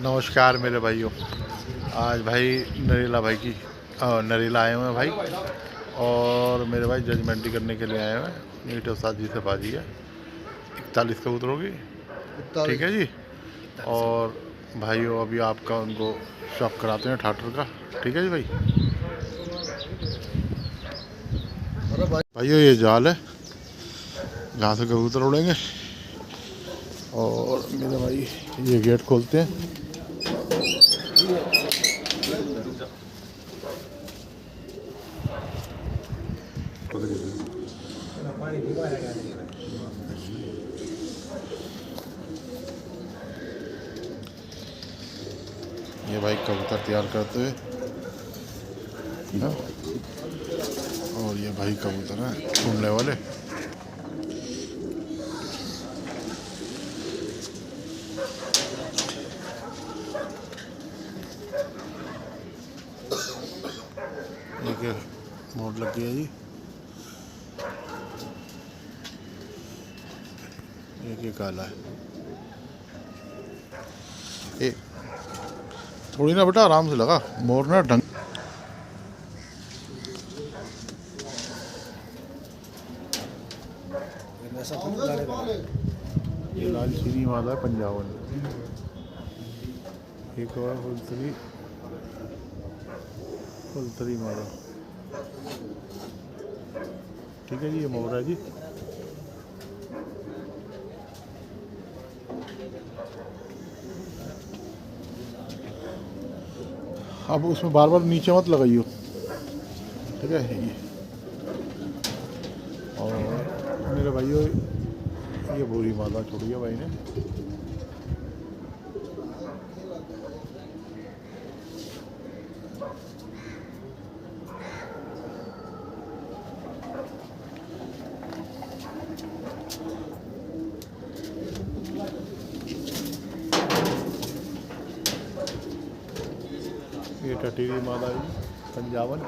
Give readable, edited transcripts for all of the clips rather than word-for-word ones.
नमस्कार मेरे भाइयों। आज भाई नरेला आए हुए हैं भाई। और मेरे भाई जजमेंटी करने के लिए आए हुए हैं। मीट और साजी से बाजी है 41 कबूतरों की। ठीक है जी। और भाइयों अभी आपका उनको शौक कराते हैं ठाटर का। ठीक है जी भाई। भाइयों ये जाल है जहाँ से कबूतर उड़ेंगे। और मेरे भाई ये गेट खोलते हैं। ये भाई कबूतर तैयार करते हुए हाँ? और ये भाई कबूतर हैं ढूंढने वाले। देखिए मोड़ लग गया जी। ये काला है। ए थोड़ी ना बेटा आराम से लगा मोर ना ढंग। ये लाल चीनी वाला है पंजाबन। एक और फुलतरी मारा। ठीक है जी। ये मोर है जी। अब उसमें बार बार नीचे मत लगाइयो। ठीक है ये। और मेरे भाइयों ये भूरी माला छोड़ी है भाई ने। ये टटीरी माला है पंजाबन।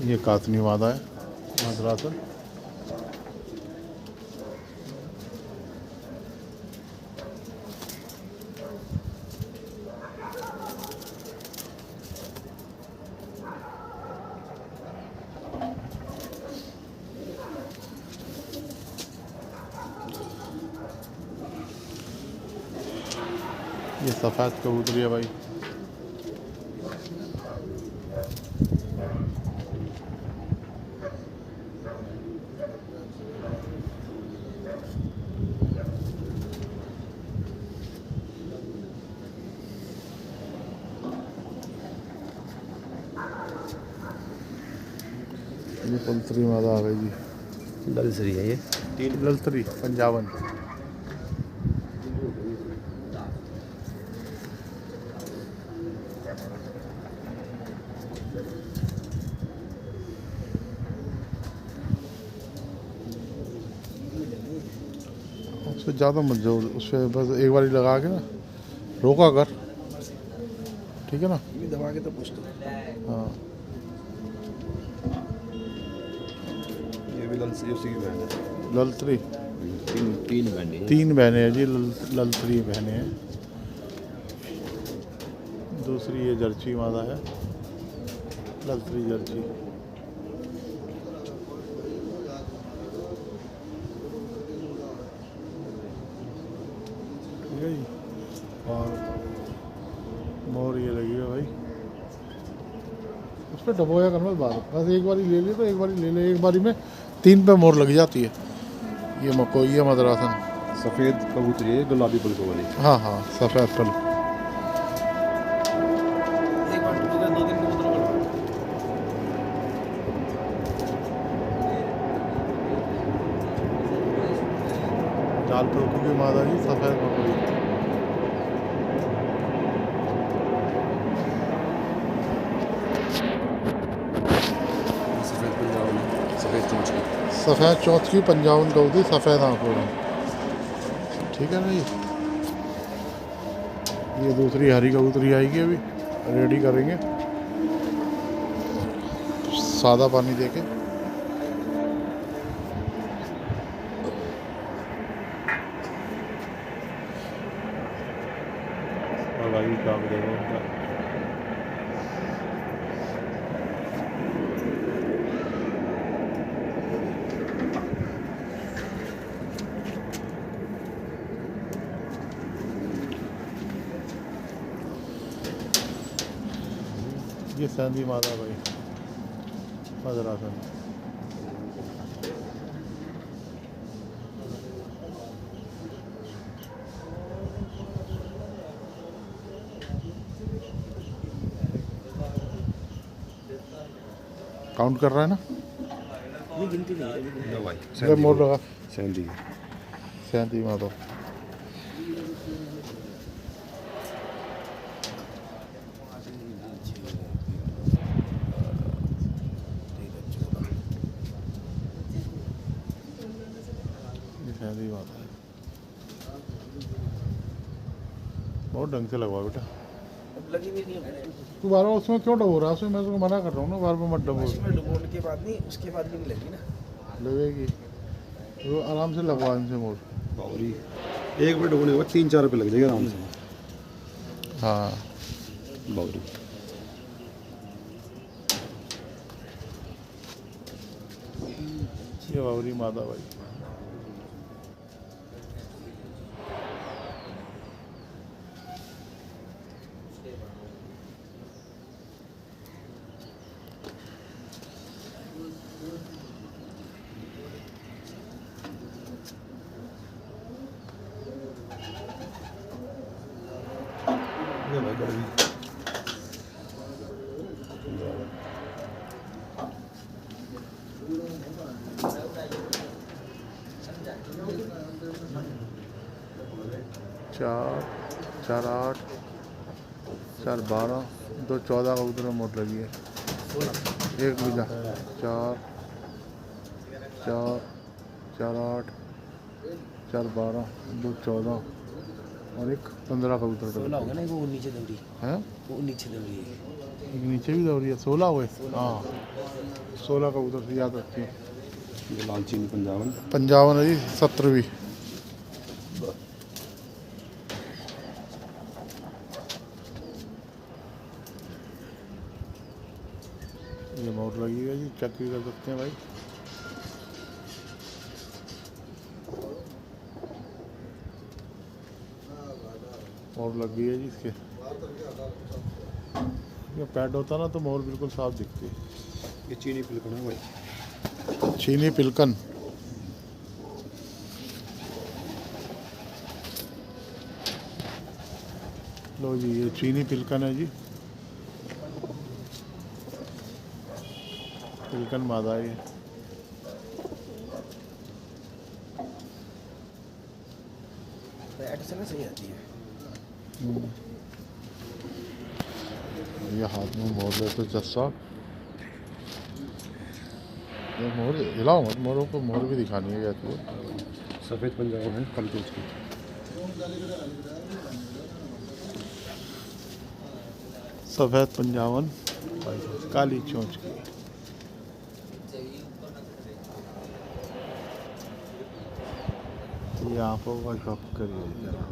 ये कातनी मादा है मद्रासन। ये सफ़ेद कबूतरी है भाई। ये फुलतरी मादा आ गई जी। ललसरी है ये। ललतरी पंजाबन। उससे ज़्यादा मत जाओ। उस पर बस एक बार लगा के ना रोका कर। ठीक है ना। दबा के तो पूछ दो। हाँ ये भी ललसरी उसी की बहन है। ललतरी तीन बहनें हैं। 3 बहनें हैं जी। ललतरी बहनें हैं। दूसरी ये जर्ची मादा है ललतरी जर्ची। ठीक है जी। और मोर ये लगी है भाई। उस पर डबोया करना बात। बस एक बारी ले ले तो एक बारी ले ले। एक बारी में 3 पे मोर लग जाती है। ये मकोई है मद्रासन। सफ़ेद कबूतरी है गुलाबी पलकों वाली। हाँ हाँ सफ़ेद पल। लाल पलकों की मादा जी सफ़ेद मकोई। सफ़ेद चूंच की। सफ़ेद चौथ की 55 कबूतरी सफ़ेद आंखों में। ठीक है ना जी। ये दूसरी हरी कबूतरी आएगी, अभी रेडी करेंगे सादा पानी देके। और भाई काम देखो उनका। ये सैंदी माता भाई मदरासन। काउंट कर रहा है ना? नहीं गिनती नहीं है। लो भाई ये मोर लगा सैंडी सैंती माता। सैंदी माता है। बहुत ढंग से लगवा बेटा। लगी भी नहीं है। तू बार बार उसमें क्यों डबो रहा है? उसमें मैं उसको मना कर रहा हूँ ना, बार बार मत डबो। उसमें डुबोने के बाद नहीं, उसके बाद भी नहीं लगी ना। लगेगी तो आराम से लगवा इनसे मोर। बावरी 1 मिनट होने के बाद 3-4 रुपये लग जाएगा आराम से। हाँ बावरी ये बावरी माता भाई। ये भाई गड़वी 4 4 8 4 12 2 14 कबूतर में मोट लगी है। एक बीजा 4 4 4 8 4 12 2 14 और एक 15 कबूतर 16 होगा ना, वो नीचे दौड़ी है। वो नीचे दौड़ी है। एक नीचे भी दौड़ी है। 16 हुए। हाँ 16 कबूतर से याद रखती है। ये लाल चीनी 55 55 है जी 17वीं। ये मोट लगी है जी, चेक भी कर सकते हैं भाई। मोर लग गई है जी इसके। ये पैड होता ना तो मोर बिल्कुल साफ दिखती है। ये चीनी पिलकन है भाई। चीनी पिलकन। लो जी ये चीनी पिलकन है जी। पिलकन मादा है ये। बैट से ना सही आती है। ये हाथ में मोर ले तो जस्सा। ये मोर हिलाओ मत, मोरों को मोर भी दिखानी है जाती है। सफ़ेद 55 है कम चूंच की। सफ़ेद 55 काली चोंच की। ये आंखों का शौक करिए जरा।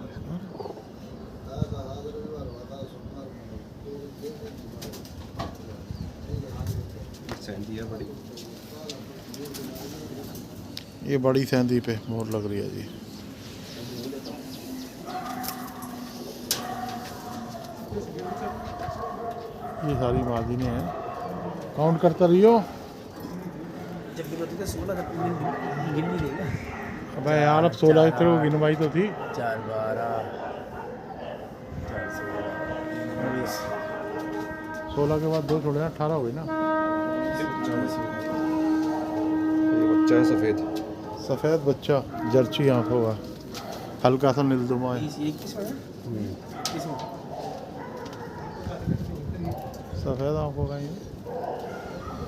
सैंडी है बड़ी। ये बड़ी सैंदी पे मोर लग रही है जी। ये सारी मार्जिनें हैं। काउंट करता रहियो। जब भी होती है 16 तक गिन नहीं देगा। अबे यार अब 16 तेरे को गिनवाई तो थी। 4 12 4 16 16 के बाद 2 छोड़े ना, 18 हो गई ना। ये बच्चा है सफ़ेद। सफ़ेद बच्चा जर्ची आंखों का, हल्का सा नीलदुमा है। 21 में 21 में सफ़ेद आंखों का ही,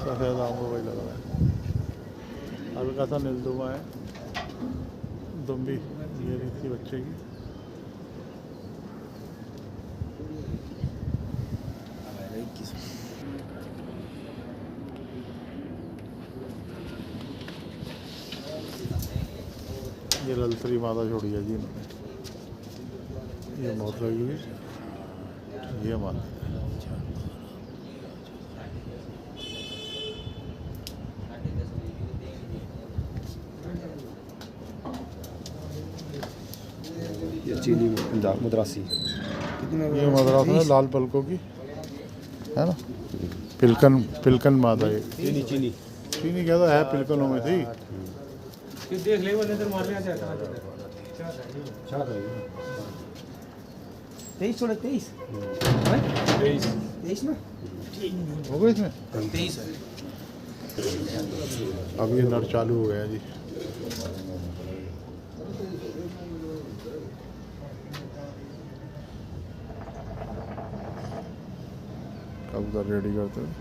सफ़ेद आंखों का ही लग रहा है। हल्का सा नीलदुमा है, दुम्बी ये रही थी बच्चे की। ये ललसरी मादा छोड़ी है जी इन्होंने, ये मौत लगी हुई, ये मादा। ये चीनी पंजाब मद्रासी। ये मद्रास है लाल पलकों की, है ना। पिलकन मादा ये चीनी चीनी चीनी क्या है, पिलकनों में थी। देख ले वो नजर मारने आ जाता है। 23 थोड़ा 23 23 ना हो गए इसमें 23 है। अब ये नर चालू हो गया जी। कबूतर रेडी करते हैं।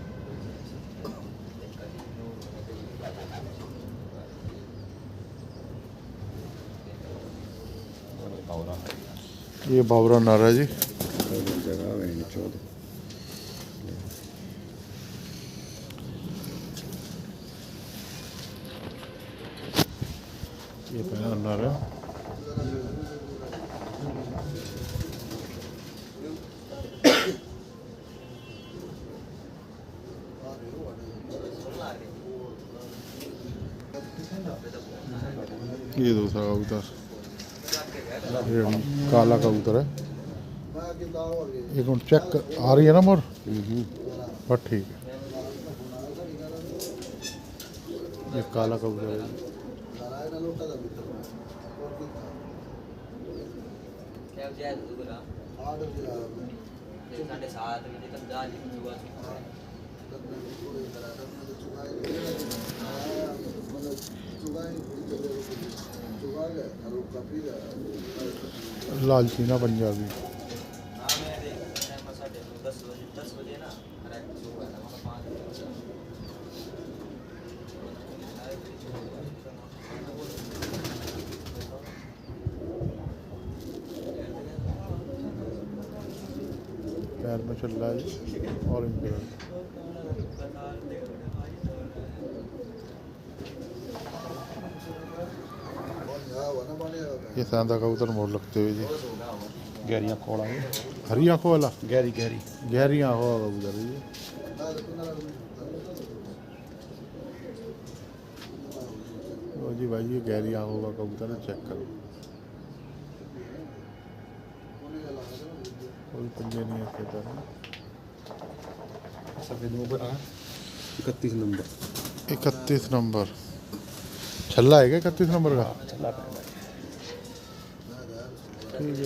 ये बावरा नर है जी। जगह है 14। ये पहला नर है। ये दूसरा कबूतर, ये काला कबूतर है। एक मिनट चेक आ रही है ना मोर, बस ठीक है। ये काला कबूतर है। लाल चीना पंजाबी। पैर में चल रहा है ऑरेंज कलर। ये सांदा कबूतर मोर लगते हुए जी। गहरी आंखों वाला है। हरी आंखों वाला, गहरी गहरी आंखों वाला कबूतर है ये। ओ जी भाई, ये गहरी आंखों का कबूतर है, चेक करो। कोई पंजे नहीं है इसके तरह। सफेद मुंह पर 31 नंबर। 31 नंबर छल्ला है क्या 31 नंबर का? ठीक है जी।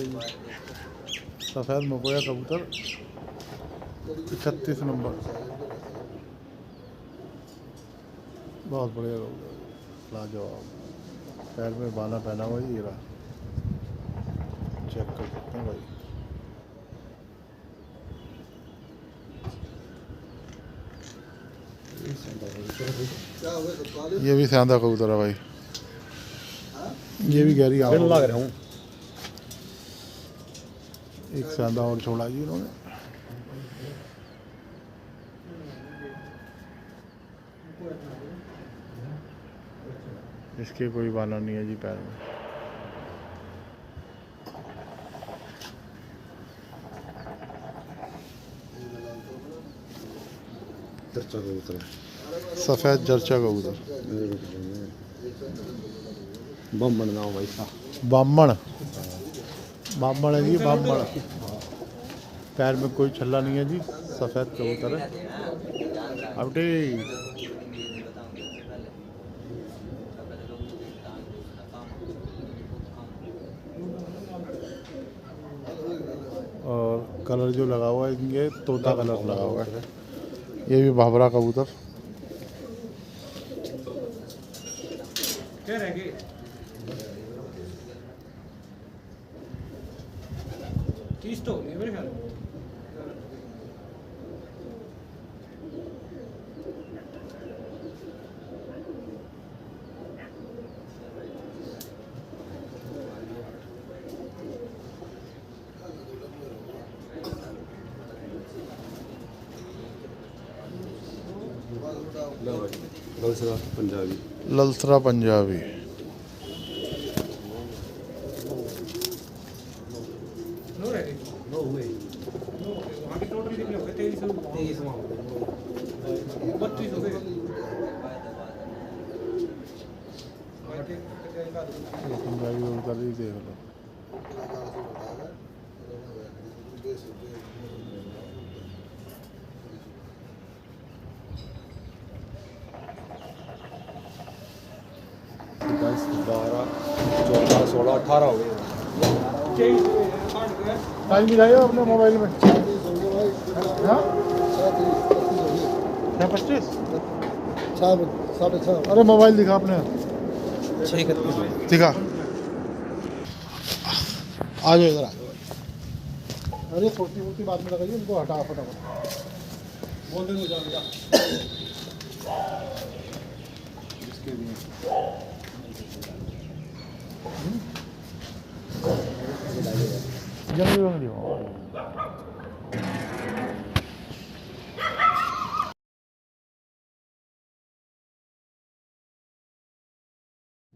सफ़ेद मकोया कबूतर 31 नंबर, बहुत बढ़िया कबूतर, लाजवाब। पैर में बाला पहना हुआ ही रहा, चेक कर सकते हैं भाई। ये भी सांदा कबूतर है भाई, ये भी गहरी आंखों लग रहा हूँ। एक सांदा और छोड़ा जी इन्होंने। इसके कोई बाला नहीं है जी पैर में। दर्चा कबूतर है। सफ़ेद जरचा कबूतर, बम्बन गाँव भाई साहब। बामण बामण है जी, बामण। पैर में कोई छल्ला नहीं है जी, सफ़ेद कबूतर है। अपटे और कलर जो लगा हुआ है ये तोता कलर लगा हुआ है। ये भी भावरा कबूतर, क्या रह गए 30 तो नहीं मेरे ख्याल में। ललसरा पंजाबी। ललसरा पंजाबी। पंजाबी उधर ही देख लो। दस 12 14 16 18 हो गए। टाइम दिखाइए अपने मोबाइल में। हाँ 6:25। 6:30। अरे मोबाइल दिखा अपने। 6:31 दिखा। आ जाओ इधर आ जाओ। अरे छोटी बात में लगाइए उनको हटा फटाफट। बोल देंगे जा। इसके लिए जल्दी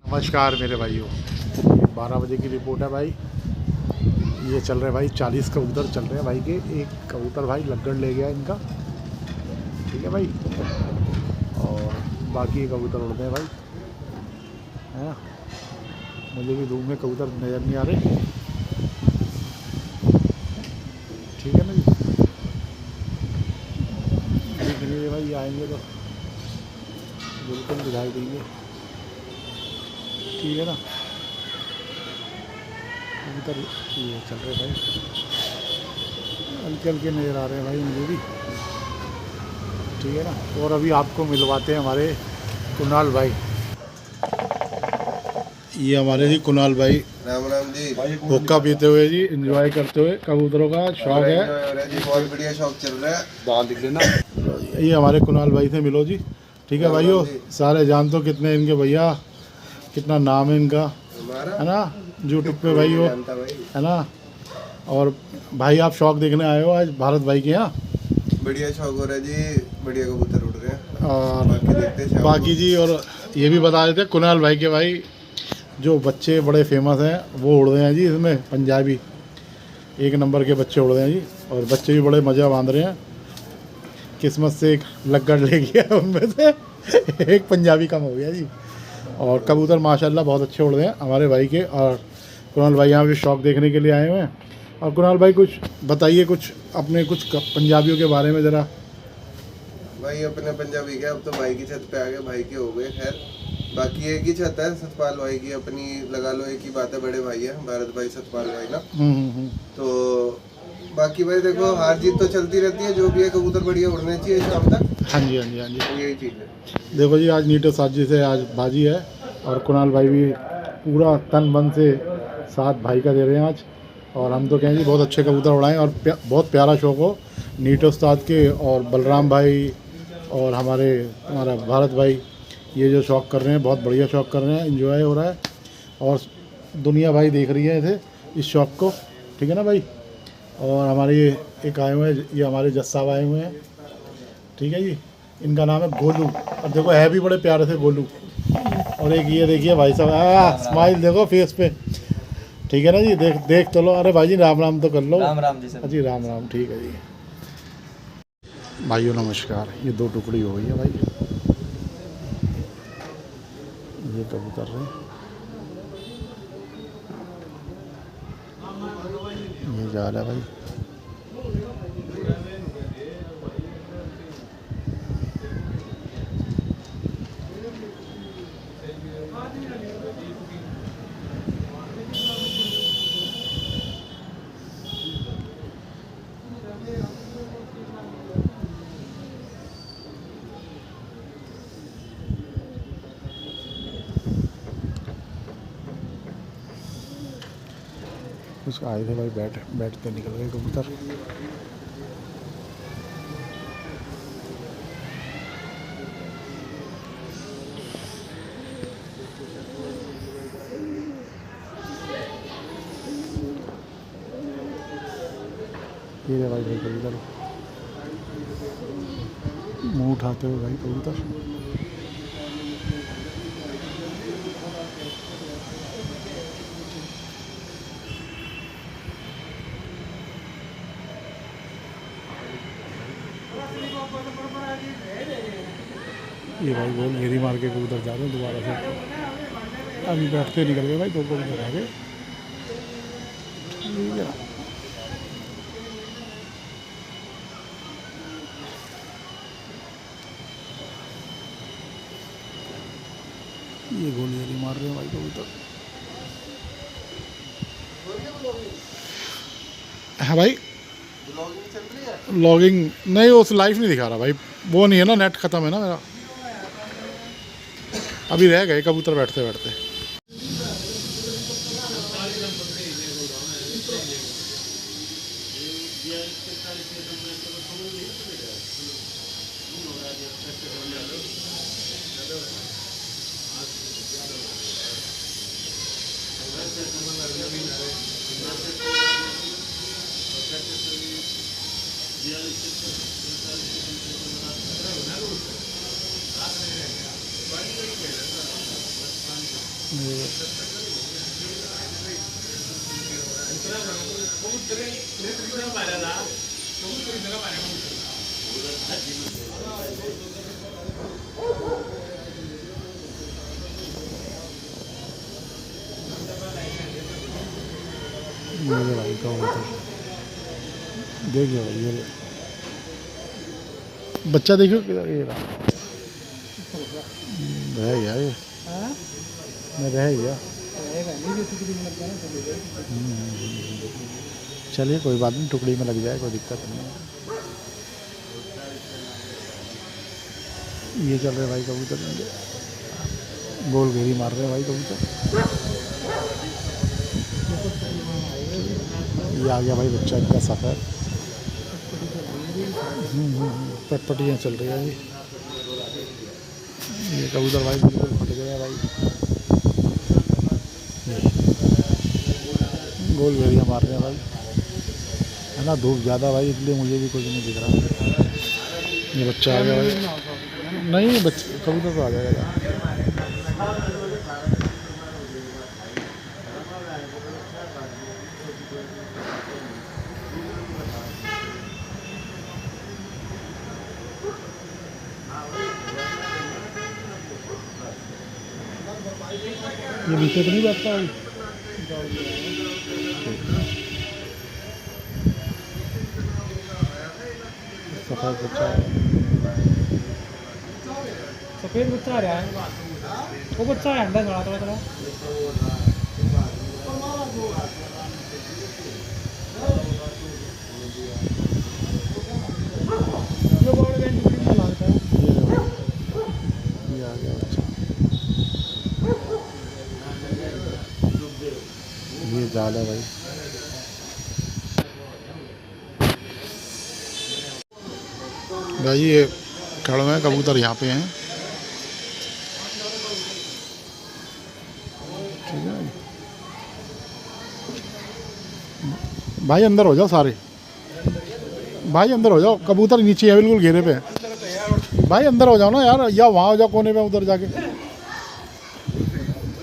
नमस्कार मेरे भाइयों, 12 बजे की रिपोर्ट है भाई। ये चल रहे भाई 40 कबूतर चल रहे हैं भाई के। एक कबूतर भाई लगड़ ले गया इनका, ठीक है भाई, और बाकी ये कबूतर उड़ते हैं भाई, है ना। मुझे भी धूप में कबूतर नज़र नहीं आ रहे, ठीक है ना जी। दिख नहीं रहे भाई, ये आएंगे तो बिल्कुल दिखाई देंगे, ठीक है ना। कबूतर ये चल रहे भाई, हल्के हल्के नज़र आ रहे हैं भाई मुझे भी, ठीक है ना। और अभी आपको मिलवाते हैं हमारे कुणाल भाई। ये हमारे जी कुणाल भाई, राम राम जी। हुक्का पीते हुए जी, एंजॉय करते हुए, कबूतरों का शौक है जी, बहुत बढ़िया शौक चल रहा है। दाल दिख लेना। ये हमारे कुणाल भाई से मिलो जी, ठीक है भाइयों। सारे जान तो कितने इनके भैया, कितना नाम है इनका, हमारा है ना, यूट्यूब पे भाई हो, जानता भाई। है ना। और भाई आप शौक देखने आए हो आज भारत भाई के यहाँ, बढ़िया शौक हो रहा है जी, बढ़िया कबूतर उड़ रहे हैं। और बाकी देखते हैं शाम को। बाकी जी, और ये भी बता देते कुणाल भाई के भाई जो बच्चे बड़े फेमस हैं वो उड़ रहे हैं जी इसमें, पंजाबी एक नंबर के बच्चे उड़ रहे हैं जी, और बच्चे भी बड़े मज़ा बांध रहे हैं। किस्मत से एक लगड़ ले गया उनमें से एक पंजाबी कम हो गया जी। और कबूतर माशाल्लाह बहुत अच्छे उड़ रहे हैं हमारे भाई के। और कुणाल भाई यहाँ पे शौक देखने के लिए आए हुए हैं। और कुणाल भाई कुछ बताइए, कुछ अपने कुछ पंजाबियों के बारे में ज़रा। भाई अपने पंजाबी के अब तो भाई की छत पे आ गए, भाई के हो गए। खैर बाकी एक ही छत है सतपाल भाई की अपनी, लगा लो एक ही बात है, बड़े भाई है भारत भाई सतपाल भाई ना। तो बाकी भाई देखो हार जीत तो चलती रहती है, जो भी है कबूतर बढ़िया उड़ने चाहिए शाम तक। हाँ जी, हाँ जी, हाँ जी, यही चीज़ है। देखो जी आज नीटो साजी से आज बाजी है, और कुणाल भाई भी पूरा तन मन से साथ भाई का दे रहे हैं आज। और हम तो कहें जी बहुत अच्छे कबूतर उड़ाएं, और बहुत प्यारा शौक हो नीटो उस्ताद के और बलराम भाई और हमारा भारत भाई, ये जो शौक़ कर रहे हैं बहुत बढ़िया शौक़ कर रहे हैं, एंजॉय हो रहा है। और दुनिया भाई देख रही है इसे, इस शौक़ को, ठीक है ना भाई। और हमारे ये एक आए हुए हैं, ये हमारे जज साहब आए हुए हैं, ठीक है जी। इनका नाम है गोलू, और देखो है भी बड़े प्यारे से गोलू। और एक ये देखिए भाई साहब, स्माइल देखो फेस पे, ठीक है ना जी। देख तो लो। अरे भाई जी राम राम तो कर लो। राम राम जी सर। जी राम राम, ठीक है जी। भाइयों नमस्कार, ये 2 टुकड़ी हो गई है भाई, ये कबूतर रहे, ये जा रहा है भाई। कुछ आए थे भाई, बैठते निकल गए कबूतर। ये भाई कबूतर मुंह उठाते हुए भाई कबूतर। ये भाई गोल घेरी मार के कबूतर जा रहे हैं दोबारा से। अभी बैठते निकल गए भाई, 2 कबूतर आ गए। ठीक है, ये गोल घेरी मार रहे हैं भाई कबूतर। हाँ भाई, लॉगिंग नहीं, उस लाइफ नहीं दिखा रहा भाई, वो नहीं है ना, नेट ख़त्म है ना मेरा। अभी रह गए कबूतर बैठते बैठते। मेरे भाई कबूतर देखिए भाई, ये बच्चा देखियो किधर, ये रहा, रह गया ये, मैं रह गया। चलिए कोई बात नहीं, टुकड़ी में लग जाए, कोई दिक्कत नहीं है। ये चल रहे भाई कबूतर, गोल घेरी मार रहे भाई कबूतर। ये आ गया भाई बच्चा इनका सफ़र। पटपटियाँ चल रही है ये कबूतर भाई बिल्कुल फट गया भाई, गोल घेरियाँ मार रहे हैं भाई, है ना। धूप ज़्यादा भाई, इसलिए मुझे भी कुछ नहीं दिख रहा। ये बच्चा आ गया भाई, नहीं बच्चे कबूतर तो आ जाएगा। ये नीचे तो नहीं बैठता भाई, सफ़ेद बच्चा है, सफेद बच्चा आ रहा है, वो बच्चा है अंडा थोड़ा थोड़ा थोड़ा। जो बॉल बैंड में लगता है, ये आ गया बच्चा, ये जाल है भाई। भाई ये कड़वे कबूतर यहाँ पे हैं, ठीक है भाई, अंदर हो जाओ सारे भाई, अंदर हो जाओ, कबूतर नीचे है बिल्कुल घेरे पे है भाई, अंदर हो जाओ ना यार, या वहाँ हो जाओ कोने पे, उधर जाके,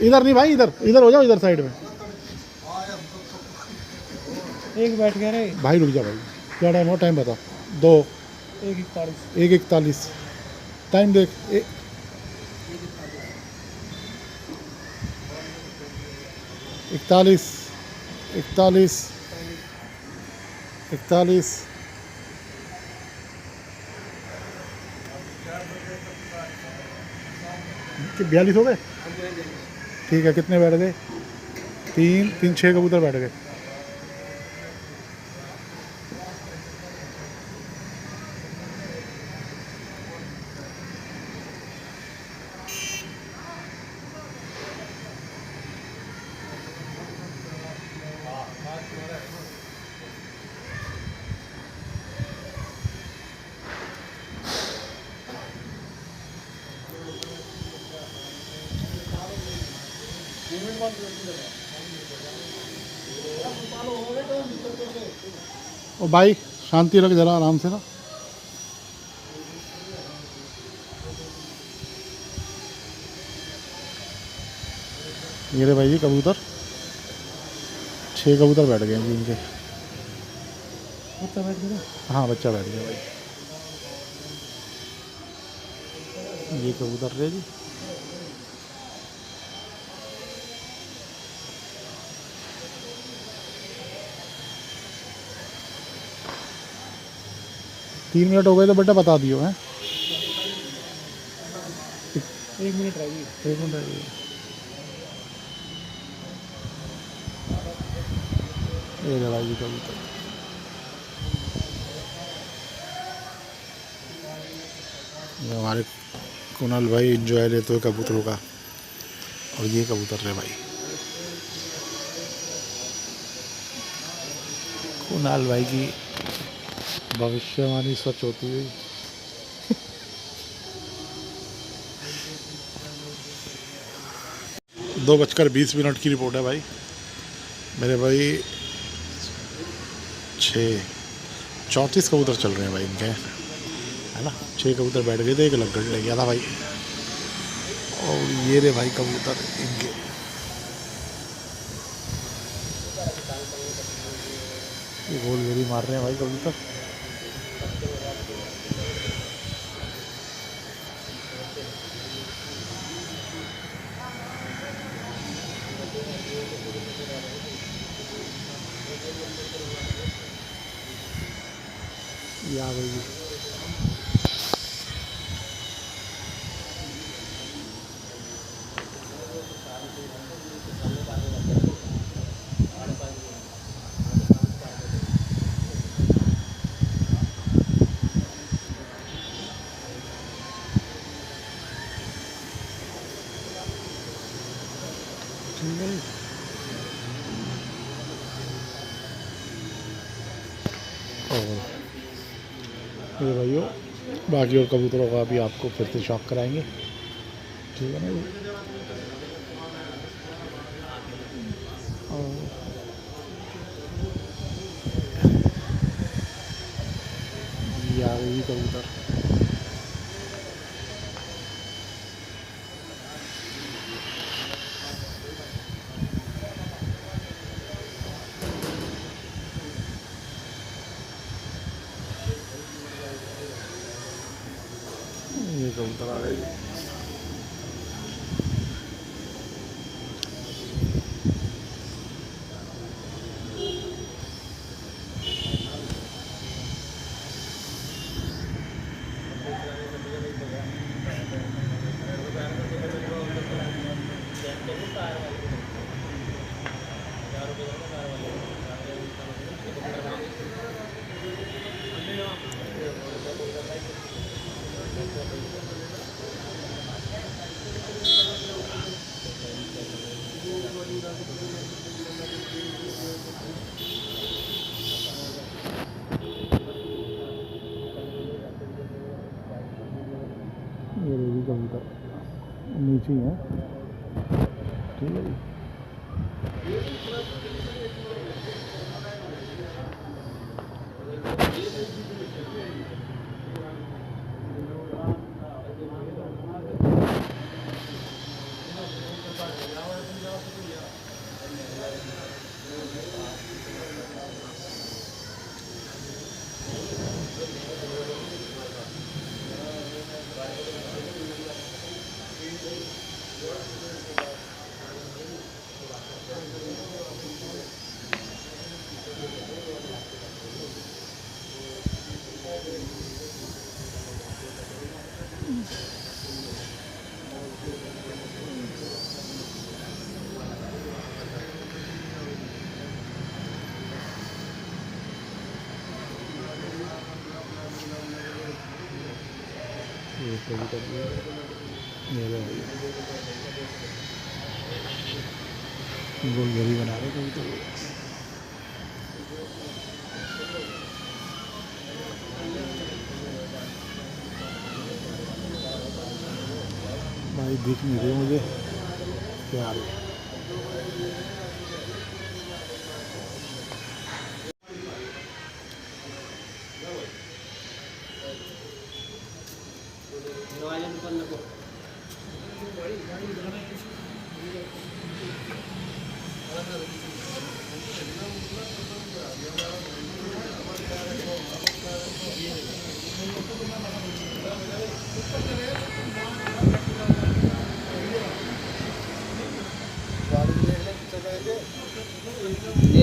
इधर नहीं भाई, इधर इधर हो जाओ, इधर साइड में। एक बैठ गया रे भाई रुक जा भाई, क्या टाइम हो, टाइम बता। 2 1:41 टाइम देख, 41 42 हो गए, ठीक है। कितने बैठ गए? 3 6 कबूतर बैठ गए। ओ भाई शांति रख जरा, आराम से ना। ये रहे भाई जी कबूतर, 6 कबूतर बैठ गए हैं जी इनके। बच्चा बैठ गया। हाँ बच्चा बैठ गया भाई। ये कबूतर रहे जी। तीन मिनट हो गए तो बेटा बता दियो हैं। 1 मिनट रह गई। 1 मिनट रह गया। ये रहे भाई जी कबूतर। ये हमारे कुणाल भाई इंजॉय लेते हुए कबूतरों का। और ये कबूतर रहे भाई कुणाल भाई की भविष्यवाणी सच होती हुई। 2:20 की रिपोर्ट है भाई। मेरे भाई 34 कबूतर चल रहे हैं भाई इनके, है ना। 6 कबूतर बैठ गए थे, 1 लग्गड़ ले गया था भाई। और ये रे भाई कबूतर इनके। ये गोल घेरी मार रहे हैं भाई कबूतर। ये आ गई जी। ठीक है जी। और ये भाइयों बाकी और कबूतरों का भी आपको फिर से शौक कराएंगे, ठीक है ना जी। और ये आ गई कबूतर। ये कबूतर आ गए। ये रेडी कबूतर नीचे ही है, ठीक है जी। ये कबूतर मेरे गोल घड़ी बना रहे कबूतर। भाई दिख नहीं रहे मुझे क्या आ रही है।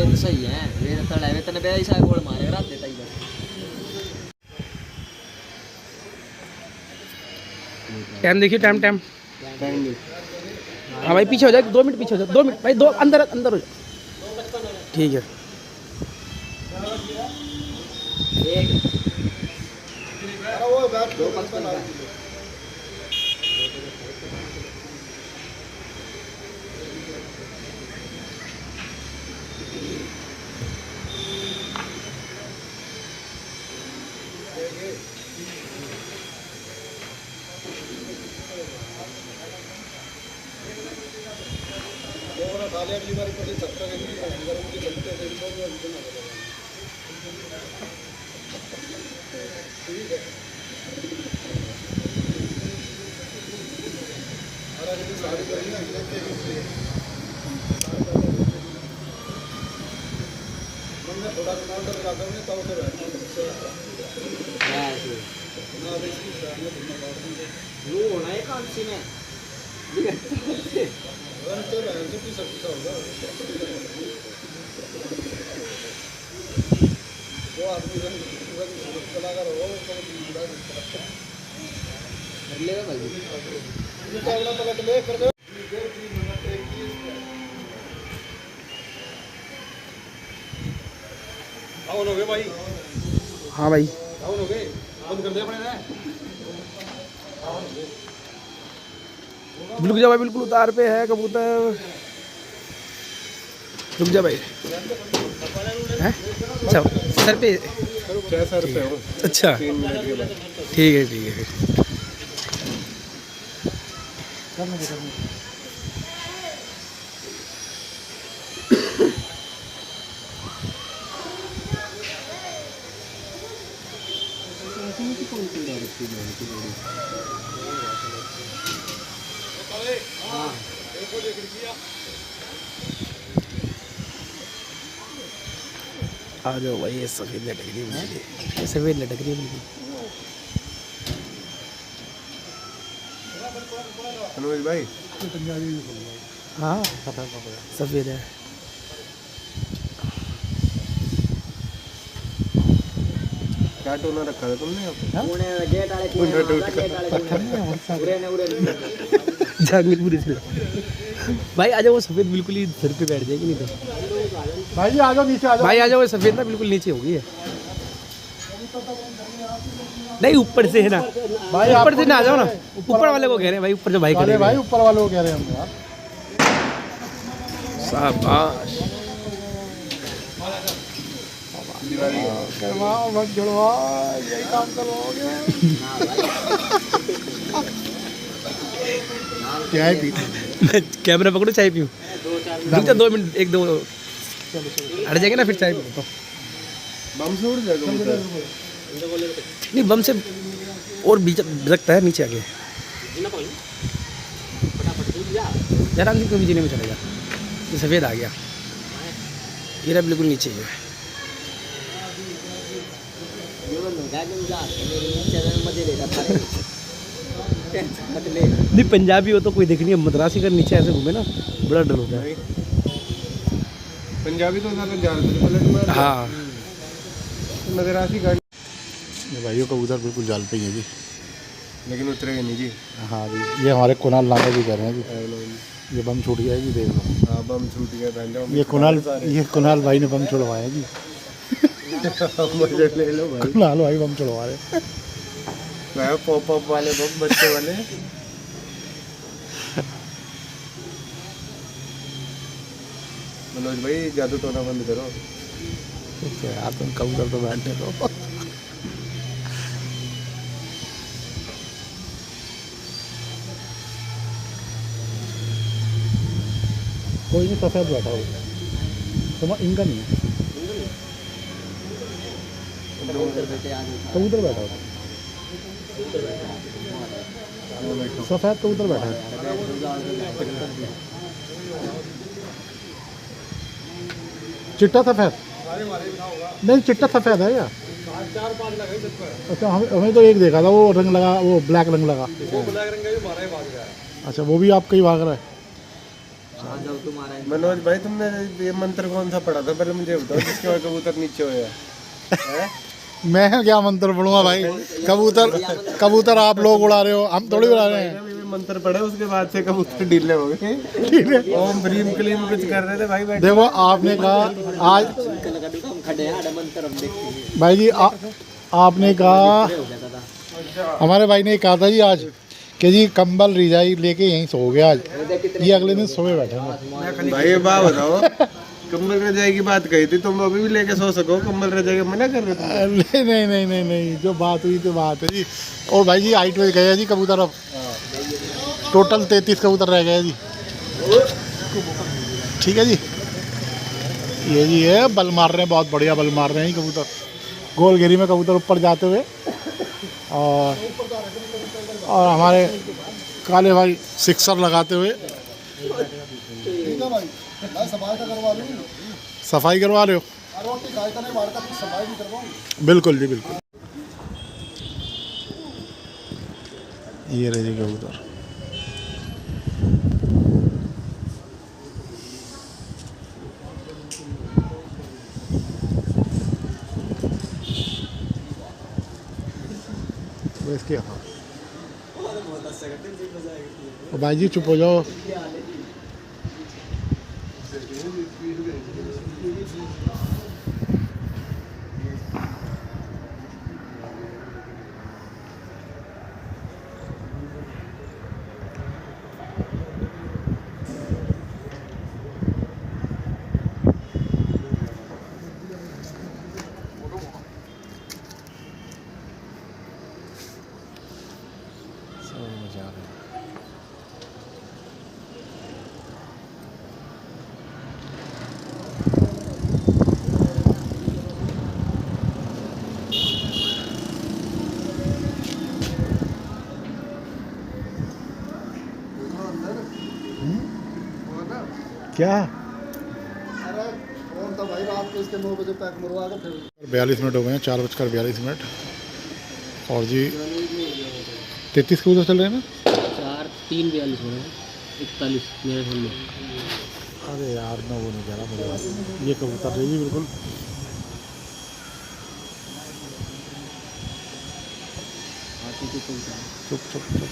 ये तो सही है, ये तड़ा है तने पे ऐसा गोल मारेगा रात देता इधर। टाइम देखिए, टाइम टाइम। हाँ भाई पीछे हो जाए, 2 मिनट पीछे हो जाए, 2 मिनट भाई, 2 अंदर अंदर हो जाए, ठीक है। वो होना है कौन सी में? हाँ भाई रुक जा भाई, बिल्कुल उतार पे है कबूतर। रुक जा भाई, हैं? अच्छा सर पे, अच्छा ठीक है ठीक है। आ जाओ भाई, ये सफ़ेद लटक रही है, ये सफ़ेद लटक रही है बिल्कुल। अनुज भाई हाँ सफ़ेद है। क्या टोना रखा था तुमने यहाँ पे? उन्हें गेट वाले जंगल पूरी से भाई आ जाओ, वो सफ़ेद बिल्कुल ही सर पे बैठ जाएगी नहीं तो। भाई जी आ जाओ, नीचे आ जाओ। भाई आ जाओ, वो सफ़ेद ना बिल्कुल नीचे होगी है। नहीं ऊपर से है ना भाई, ऊपर से ना आ जाओ ना, ऊपर वाले को कह रहे हैं भाई, ऊपर जो भाई अरे भाई ऊपर वालों को कह रहे हैं हम यार। शाबाश। करवाओ मत जुड़वाओ, यही काम करवाओगे। चाय पीते, कैमरा पकड़ो, चाय पीऊँ। रुक जा 2 मिनट, 1-2 हट जाएंगे ना, फिर चाय पी तो बम से उड़ जाएगा उधर। नहीं, बम से और बीच लगता है नीचे आगे। जरा अंदर कभी जीने में चला जा, ये सफ़ेद आ गया, ये रहा बिल्कुल नीचे है। नहीं पंजाबी हो तो कोई देख नहीं है, मद्रासी का नीचे ऐसे घूमे ना बड़ा डर होता है। पंजाबी तो साला जान से पलट मार। हाँ मदरासी गाड़ी ये भाइयों कबूतर बिल्कुल जाल पे ही है जी। लेकिन उतरेगा नहीं जी। हाँ जी, ये हमारे कुणाल लांबा जी कह रहे हैं जी, ये बम छूट गया है जी, देख लो। हाँ बम छूट गया था। ये कुणाल भाई ने बम छुड़वाया जी। मजे ले लो भाई। कुणाल भाई बम छुड़वा रहे। मैं पॉप अप वाले बम, बच्चे वाले। मनोज भाई जादू टोना बंद करो यार, तुम कबूतर तो बैठने दो। कोई नहीं, सफेद बैठा हो तुम, इनका नहीं है, कबूतर बैठा हो, सफेद कबूतर बैठा है। चिट्टा सफेद नहीं, चिट्टा सफेद है यार। अच्छा, हमें तो एक देखा था, वो रंग लगा, वो ब्लैक रंग लगा। अच्छा, वो भी आपका ही भाग रहा है। मनोज भाई तुमने ये मंत्र कौन सा पढ़ा था पहले मुझे बताओ, जिसके बाद कबूतर नीचे होया है? मैं क्या मंत्र पढ़ूंगा भाई, कबूतर आप लोग उड़ा रहे हो, हम थोड़ी उड़ा रहे हैं। अभी मंत्र पढ़े उसके बाद से कबूतर ढीले हो गए। ओम भ्रीम क्लीम कुछ कर रहे थे भाई बैठ। देखो आपने कहा आज भाई जी आपने कहा, हमारे भाई ने कहा था जी आज कि जी कंबल रिजाई लेके यहीं सो गया आज, ये अगले दिन सोए बैठे हैं। भाई बात बताओ, कंबल रजाई की बात कही थी तुम, अभी भी लेके सो सको, कंबल रजाई का मना कर रहे थे? नहीं, जो बात हुई तो बात है जी। और भाई जी हाइट में गया जी कबूतर, अब टोटल 33 कबूतर रह गए जी। ठीक है जी, ये जी है बल मार रहे हैं, बहुत बढ़िया बल मार रहे हैं कबूतर, गोल घेरी में कबूतर ऊपर जाते हुए। और हमारे काले भाई सिक्सर लगाते हुए। सफाई करवा रहे हो? बिल्कुल जी बिल्कुल। ये रहे जी कबूतर। इसके हाँ भाई जी चुप हो जाओ। क्या 42 मिनट हो गए हैं, 4:42। और जी 33 कबूतर चल रहे हैं ना, 4:43 हो रहे हैं, 41 मेरे फोन में। अरे यार मैं वो नहीं कह रहा मुझे, ये कबूतर रही बिल्कुल। चुप चुप चुप।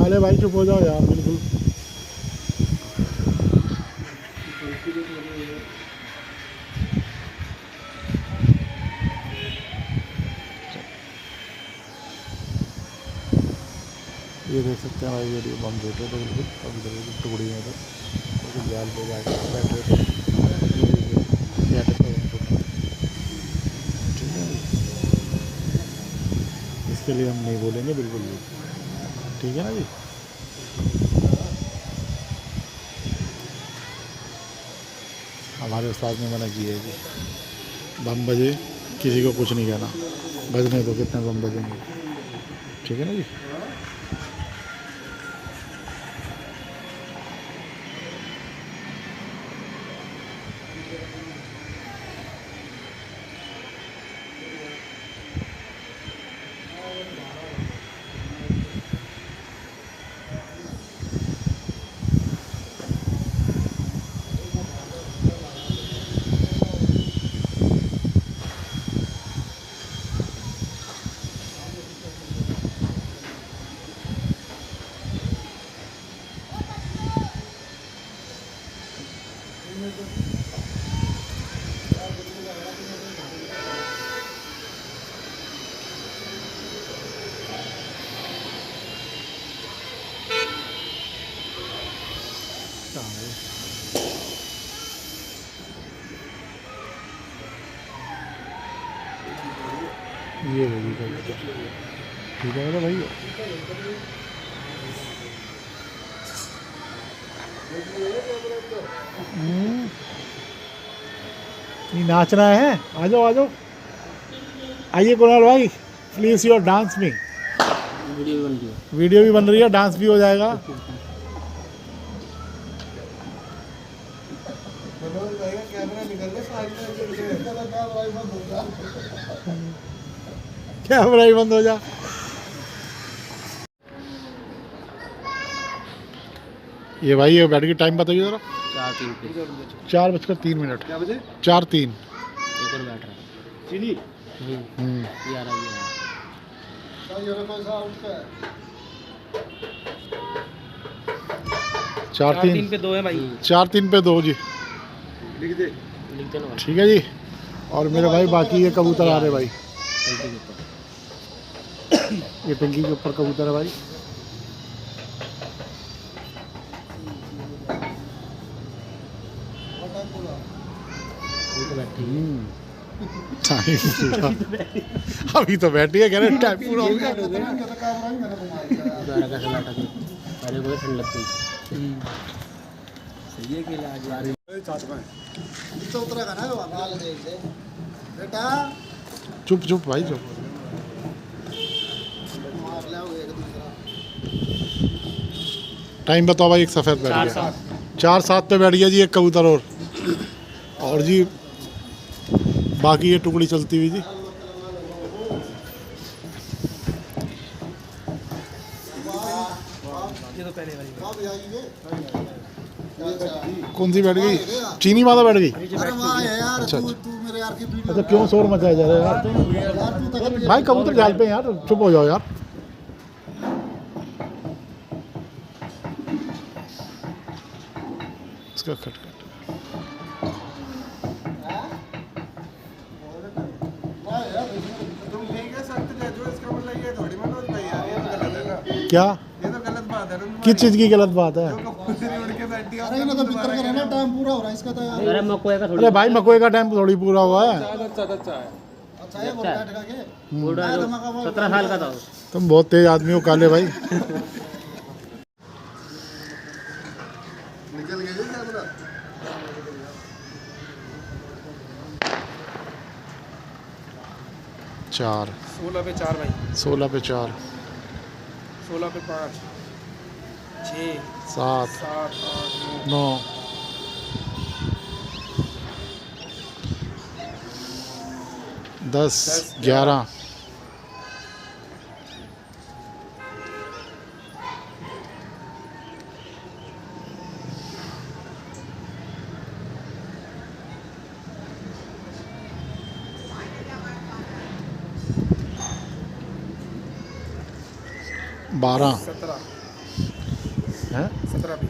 काले भाई चुप हो जाओ यार बिल्कुल। ये देख सकते हैं भाई, वीडियो बम देते थे बिल्कुल, अभी तक टुकड़ी में तो जाल पे जाके बैठे थे। ठीक है, इसके लिए हम नहीं बोलेंगे बिल्कुल भी, ठीक है ना जी। हमारे उस्ताद ने मना किया है कि बम बजे किसी को कुछ नहीं कहना, बजने दो, कितने बम बजेंगे, ठीक है ना जी। ये होगी ठीक है भाई। ये नाचना है, आ जाओ आ जाओ। आइए कुणाल भाई, प्लीज योर डांस में। वीडियो भी बन रही है, डांस भी हो जाएगा। मनोज भाई का कैमरा निकल गया कैमरा ही बंद हो जा। ये भाई ये बैठ के टाइम बताइए जरा। 4-3 पे 4:03। क्या बजे? 4:03। एक और बैठ रहा है। चीनी ये आ रहा है, ये आ रहा है। 4:03 पे 2 है भाई। 4:03 पे 2 जी। लिख दे। लिख देना भाई। ठीक है जी। और मेरे भाई बाकी ये कबूतर आ रहे भाई, टंकी के ऊपर। ये टंकी के ऊपर कबूतर है भाई। ये तो बैठी है। टाइम पूरा अभी तो बैठी है, कह रहे टाइम पूरा हो गया। दोबारा कैसे बैठा थी? अरे को ठंड लग गई। सही है कि आज यार चुप चुप भाई चुप। टाइम बताओ भाई। एक सफ़ेद बैठ गया। 4:07 पे बैठ गया जी एक कबूतर और जी बाकी ये टुकड़ी चलती हुई जी। ये तो पहले वाली कौन सी बैठ गई? चीनी माता बैठ गई। अच्छा अच्छा क्यों शोर मचाया जा रहा है यार? भाई कबूतर जाल पे हैं यार, चुप हो जाओ यार। इसका खटखट तुम ठीक है सख्त ले जो, इसका मतलब ये थोड़ी मनोज भाई यार, ये तो गलत है ना। क्या? ये तो गलत बात है ना। किस चीज़ की गलत बात है? जो कबूतरी उड़ के बैठी है, अरे ना तो भीतर का रहना, टाइम पूरा हो रहा है इसका तो यार। अरे मकोए का थोड़ी अरे भाई मकोई का टाइम थोड़ी पूरा हुआ है। अच्छा है वो बैठ का के। बूढ़ा जो 17 साल का था वो। तुम बहुत तेज आदमी हो काले भाई। निकल गया जो कैमरा। 4 16 पे 4 भाई। 16 पे 4 16 पे 5 6 7 7 8 9 10 11 12 17 है 17 पे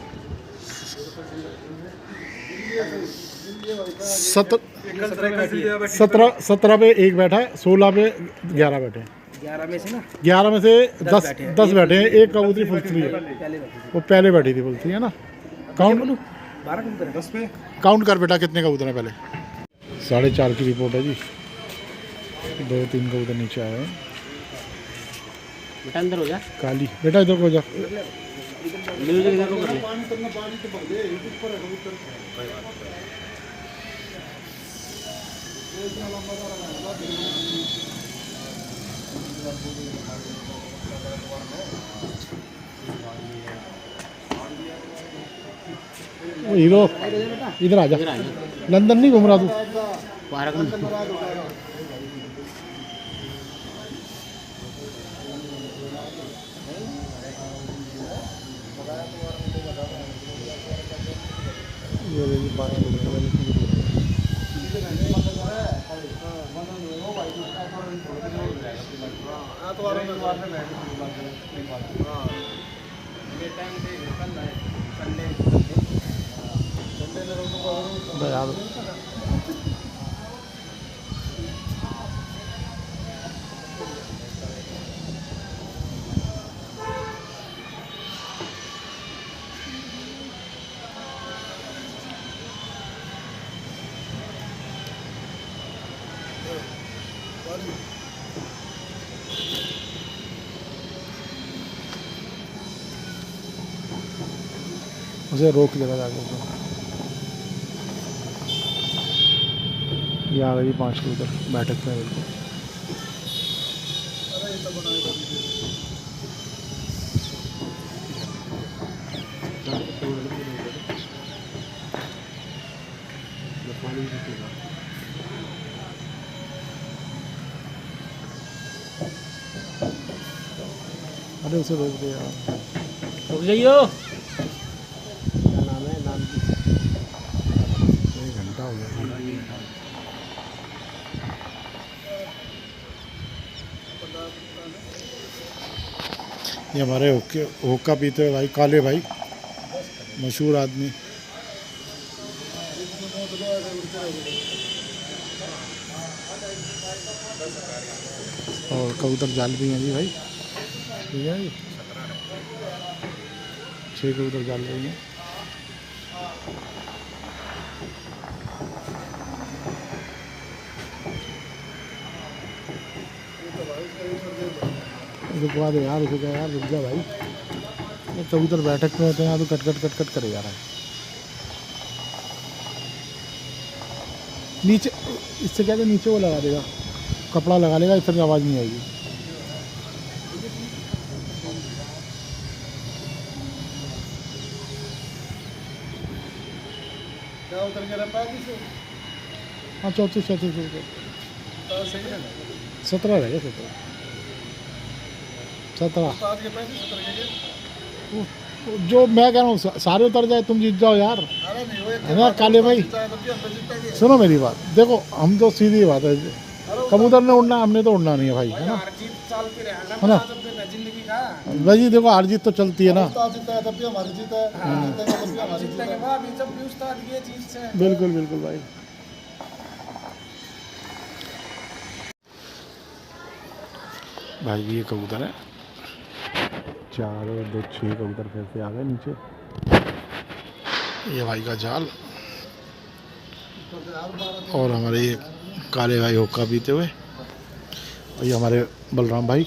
17 पे एक बैठा है, 16 पे 11 बैठे हैं। 11 में से ना 11 में से 10 बैठे हैं। 10 बैठे हैं। एक कबूतरी फुलथली है, पहले बैठी थी। वो पहले बैठी थी फुलथली है ना। काउंट 12 कबूतर है 10 पे। काउंट कर बेटा कितने कबूतर हैं पहले। 4.5 की रिपोर्ट है जी। 2-3 कबूतर नीचे आए हैं। बेटा अंदर हो जा। काली बेटा इधर को जा। म्यूजिक इधर को कर ले। वो हीरो इधर आ जा। इधर आ जा। लंदन नहीं घूम रहा तू? पार्क में ये ले जी 5 कबूतर। यार उसे रोक देगा जाके उसको। ये आ गई 5 कबूतर बैठक में बिल्कुल। अरे उसे रोक दे यार। रुक जाइयो। एक घंटा हो गया। ये हमारे हुक्का पीते हुए भाई काले भाई, मशहूर आदमी। और कबूतर जाल भी हैं जी भाई, ठीक है जी। 6 कबूतर जाल रही हैं। रुकवा दे यार, रुक जा यार, रुक जा भाई। ये कबूतर बैठक में होते हैं तो कट कट कट कट करे जा रहा है। नीचे इससे क्या, नीचे वो लगा देगा, कपड़ा लगा लेगा, इस तरह आवाज़ नहीं आएगी। हाँ 34 17 रहेगा, 17 जो मैं कह रहा हूँ सारे उतर जाए, तुम जीत जाओ यार, है ना काले भाई। सुनो मेरी बात, देखो हम तो सीधी बात है, कबूतर ने उड़ना, हमने तो उड़ना नहीं है भाई, है ना, है ना भाई। देखो हार जीत तो चलती है ना, बिल्कुल बिल्कुल भाई। भाई ये कबूतर है 4 और 2 6 कबूतर फिर से आ गए नीचे। ये भाई का जाल और हमारे ये काले भाई हुक्का पीते हुए, और ये हमारे बलराम भाई,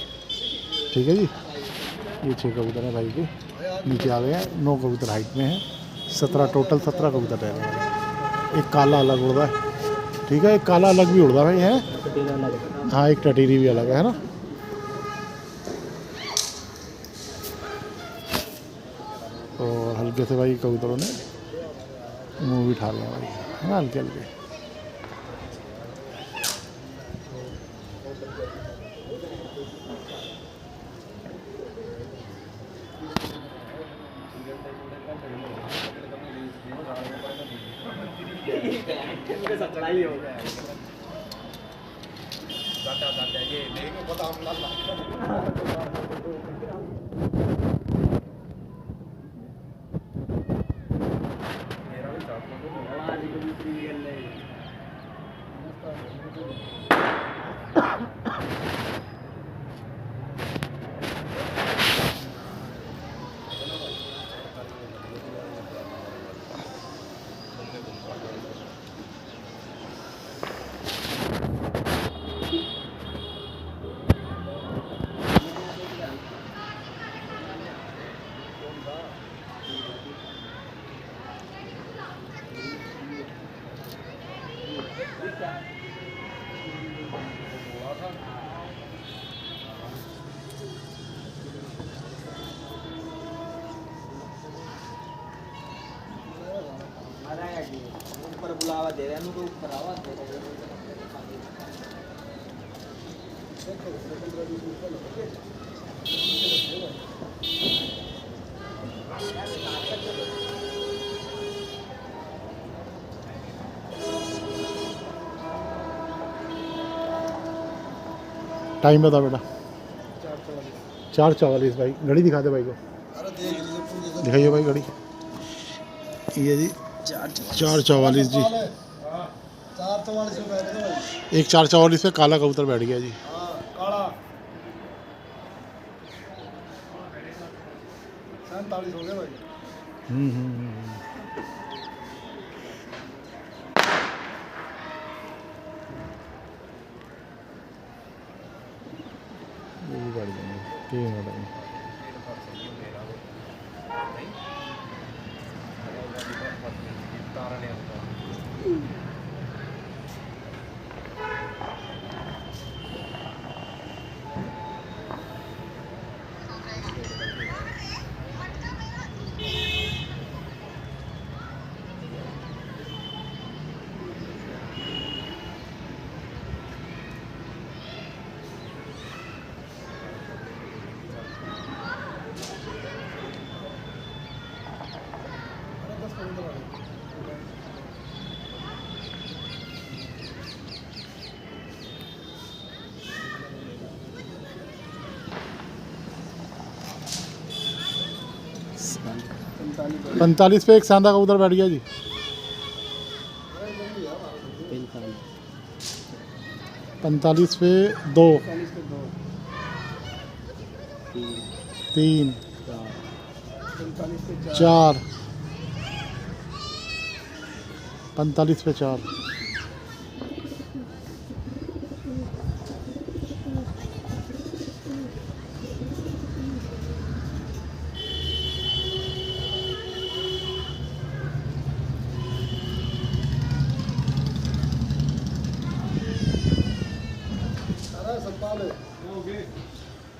ठीक है जी। ये 6 कबूतर हैं भाई के, नीचे आ गए हैं। 9 कबूतर हाइट में हैं, 17 टोटल 17 कबूतर रह रहे हैं। एक काला अलग उड़ रहा है, ठीक है, एक काला अलग भी उड़ रहा है भाई, है हाँ, एक टटीरी भी अलग है ना। और हल्के से भाई कबूतरों ने मुंह भी उठा लिया भाई, है ना, हल्के हल्के। ऊपर बुलावा दे रहे हैं, उनको ऊपर आवाज दे रहे हैं। टाइम बता बेटा। 4:44 भाई, घड़ी दिखा दे भाई को, दिखाइए भाई घड़ी। ये जी 4:44 जी, 1 4:44 पे काला कबूतर बैठ गया जी। काला 47 हो गए भाई। ये भी बैठ जाएंगे, ठीक है भाई। पैंतालीस पे एक सांदा कबूतर बैठ गया जी। 45 पे 2 3 4 45 पे 4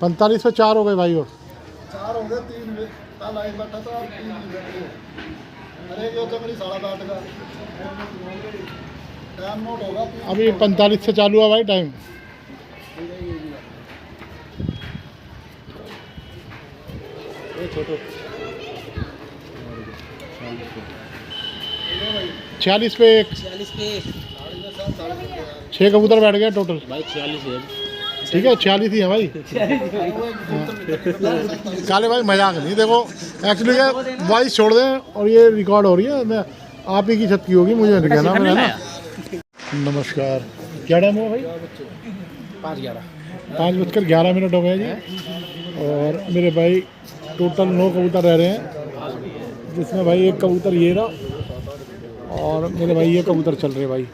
45 पे 4 हो गए भाई। और 4 हो गए, 3 में कल आई बैठा था, 3 नहीं बैठे। अरे जो तो मेरी साढ़ा बैठ गया, टाइम नोट होगा। अभी 45 से चालू है भाई टाइम। छोटो 46 पे 1 40 पे 6 कबूतर बैठ गए टोटल। भाई 46 है। ठीक है 46 ही है भाई। काले भाई मजाक नहीं, देखो एक्चुअली क्या वॉइस छोड़ दें और ये रिकॉर्ड हो रही है। मैं आप ही की छत की होगी, मुझे नहीं कहना है ना। नमस्कार, क्या टाइम हुआ भाई? 5:11 हो गए जी। और मेरे भाई टोटल 9 कबूतर रह रहे हैं, जिसमें भाई एक कबूतर ये रहा और मेरे भाई ये कबूतर चल रहे भाई।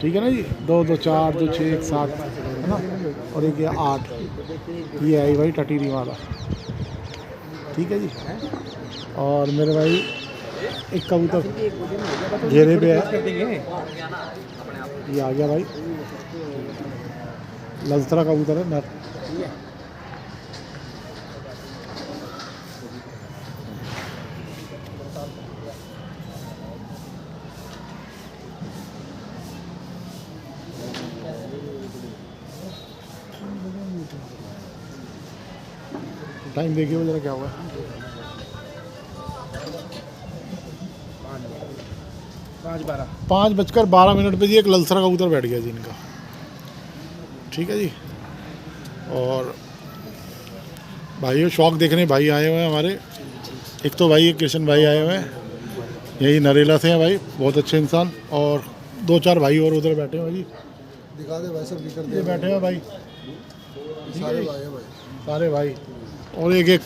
ठीक है ना जी। 2 2 4 2 6 1 7 है ना, और एक ये 8 ये आई भाई टटीरी वाला। ठीक है जी। और मेरे भाई एक कबूतर घेरे पे है, ये आ गया भाई। लजतरा कबूतर है नर। टाइम देखिए वो जरा क्या हुआ है। 5:12 पे जी एक ललसरा कबूतर बैठ गया जी इनका। ठीक है जी। और भाइयों शौक देखने भाई आए हुए हैं हमारे। एक तो भाई कृष्ण भाई आए हुए हैं, यही नरेला से हैं भाई, बहुत अच्छे इंसान। और 2-4 भाई और उधर बैठे हुए जी, दिखा दे भाई, सब कर ये बैठे हुए भाई, सारे भाई है भाई। सारे भाई। और एक एक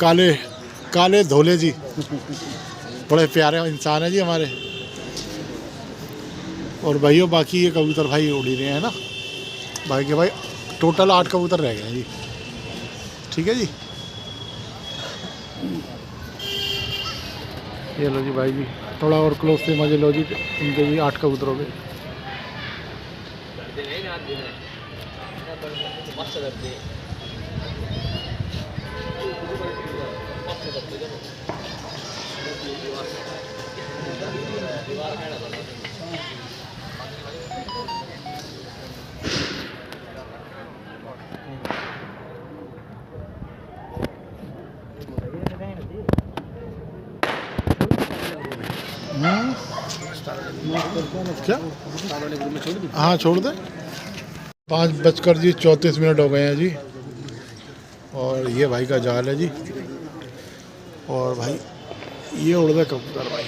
काले धोले जी, बड़े प्यारे इंसान है जी हमारे। और भाइयों बाकी ये कबूतर भाई उड़ ही रहे हैं ना भाई के भाई। टोटल 8 कबूतर रह गए हैं जी। ठीक है जी। ये लो जी भाई जी, थोड़ा और क्लोज से मजे लो जी, इनके भी 8 कबूतर हो गए। क्या? हाँ छोड़ दे। 5:34 हो गए हैं जी। और ये भाई का जाल है जी। और भाई ये उड़ गए कबूतर भाई,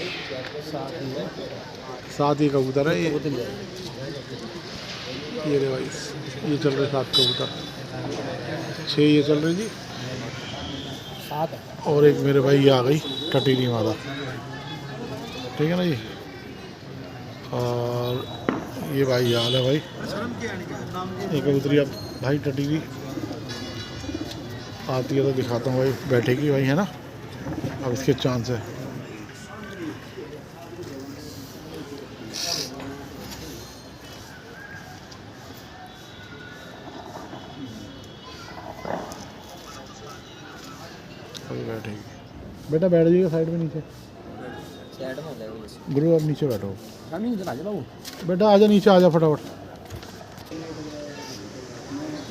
7 ही कबूतर है ये रे भाई। ये चल रहे 7 कबूतर, 6 ये चल रहे जी। और एक मेरे भाई ये आ गई टटीरी मादा। ठीक है ना जी। और ये भाई हाल है भाई, एक कबूतरी अब भाई टटीरी आती है तो दिखाता हूँ भाई, बैठेगी भाई है ना। अब इसके चांस है। अभी बैठेगी बेटा, बैठ जाइएगा साइड में नीचे। गुरु अब नीचे बैठो बेटा, आजा नीचे आजा फटाफट।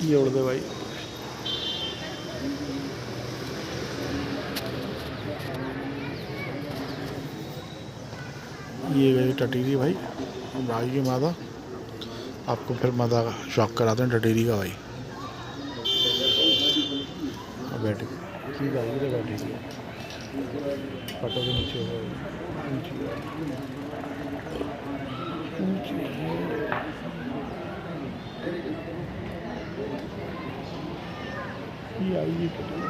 ये उड़ दे भाई। ये गए टटीरी भाई, भाई की मादा। आपको फिर मादा का शौक कराते हैं टटीरी का भाई। बैठी ठीक है, इधर बैठी थी फोटो के नीचे ये आएगी टटीरी।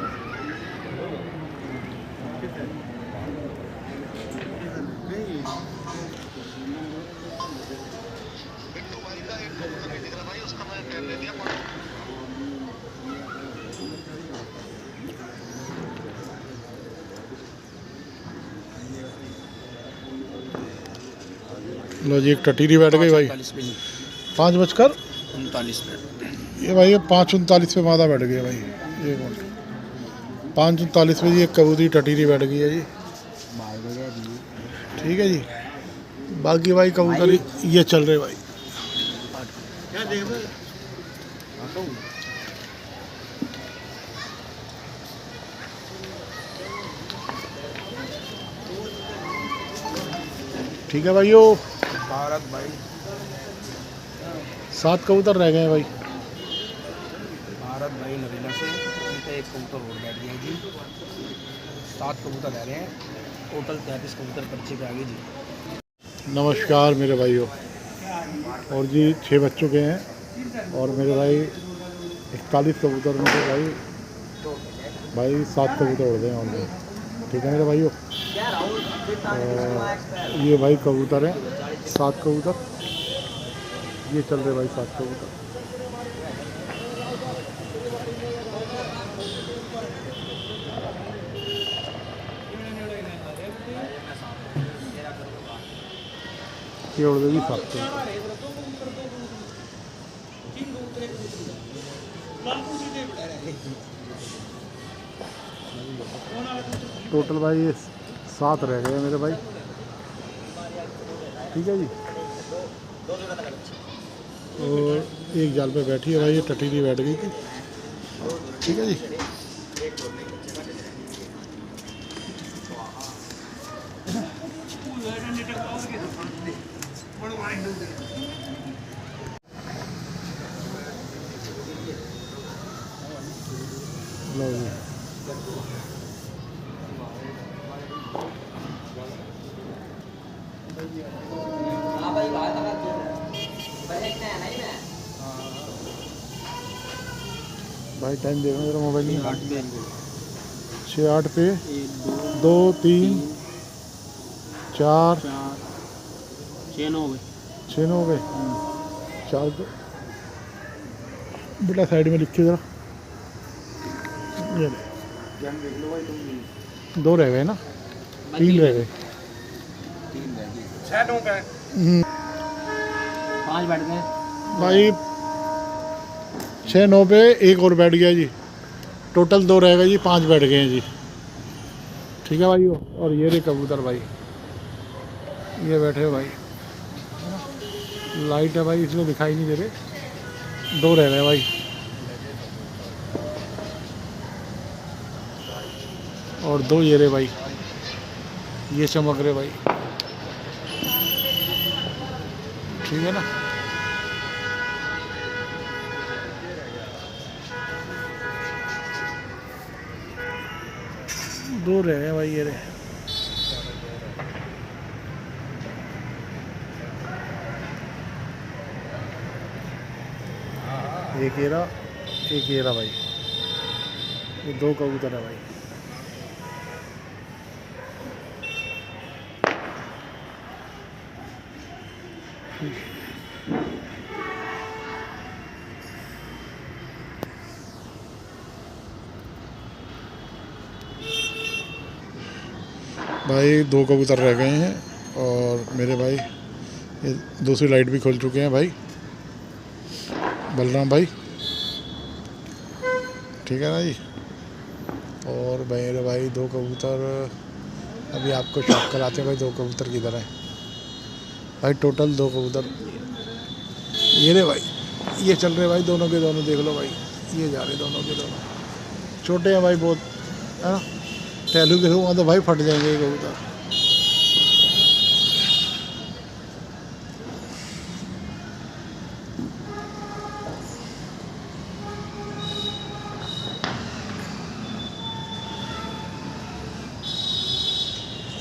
लो जी, एक टटीरी बैठ गई भाई। 5:39 ये भाई 5:39 पे मादा बैठ गया भाई। 1 मिनट 5:39 पे जी एक कबूतरी टटीरी बैठ गई है जी। ठीक है जी। बाकी भाई कबूतर ये चल रहे भाई। ठीक है भाइयों, भारत भाई 7 कबूतर रह गए हैं भाई। भारत भाई नरेला से उनका एक कबूतर और बैठ गया जी। 7 कबूतर रह गए हैं, टोटल 33 कबूतर पर्चे पे आ गए जी। नमस्कार मेरे भाइयों, और जी 6 बज चुके हैं और मेरे भाई 41 कबूतर में से भाई 7 कबूतर उड़ गए हैं ऑलरेडी। ठीक है मेरे भाइयों, ये भाई कबूतर हैं 7 कबूतर, ये चल रहे भाई 7 कबूतर। ये उड़ गई 7 कबूतर। टोटल भाई ये 7 रह गए मेरे भाई। ठीक है जी। और एक जाल पे बैठी है भाई, ये टटीरी बैठ गई थी। ठीक है जी। लो जी। भाई टाइम देखना मेरा मोबाइल नहीं। 6:08 पे 2 3 4 6 9 हो गए। 4 बेटा साइड में लिखिए ज़रा। ये 2 रह गए ना, 3 रह गए। 6 9 का 5 बैठ गए भाई। 6 9 पे एक और बैठ गया जी। टोटल 2 रह गए जी, 5 बैठ गए हैं जी। ठीक है भाई। और ये रे कबूतर भाई, ये बैठे हो भाई। लाइट है भाई इसलिए दिखाई नहीं दे रहे। 2 रह गए भाई। और 2 ये रे भाई, ये चमक रहे भाई। ठीक है ना। दो रह गए भाई ये रे। एक येरा, एक येरा भाई। ये 2 कबूतर है भाई। भाई 2 कबूतर रह गए हैं और मेरे भाई ये दूसरी लाइट भी खोल चुके हैं भाई बलराम भाई। ठीक है ना जी। और मेरे भाई 2 कबूतर अभी आपको शॉक कराते हैं भाई। 2 कबूतर किधर हैं भाई? टोटल 2 कबूतर ये रे भाई, ये चल रहे भाई दोनों के दोनों। देख लो भाई, ये जा रहे दोनों के दोनों। छोटे हैं भाई बहुत, है ना। टहलू के वहाँ तो भाई फट जाएंगे ये कबूतर।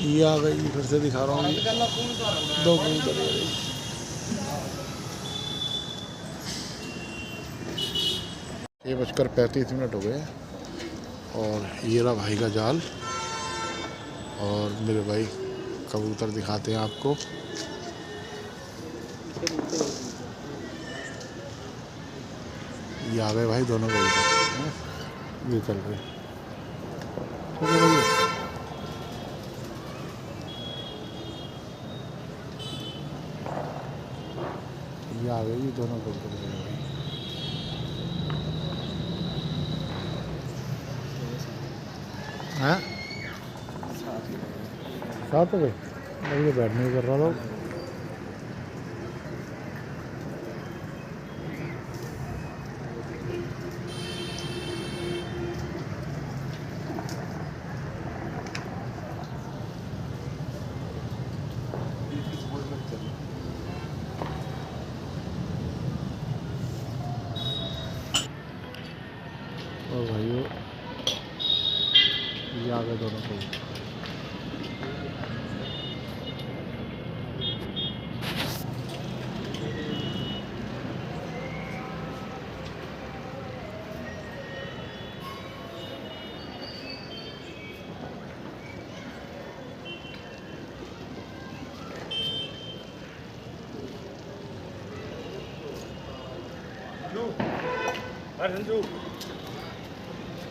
ये आ गई जी, फिर से दिखा रहा हूँ, ये 2 कबूतर ये रही। ये 1:35 हो गए और ये रहा भाई का जाल। और मेरे भाई कबूतर दिखाते हैं आपको। ये आ गए भाई दोनों कबूतर, ये चल रहे। ठीक है भैया, ये आ गए जी दोनों कबूतर मेरे भाई। हाँ 7 हो गए, मैं बैठ नहीं कर रहा था। और भाइयों ये आ गए दोनों कबूतर।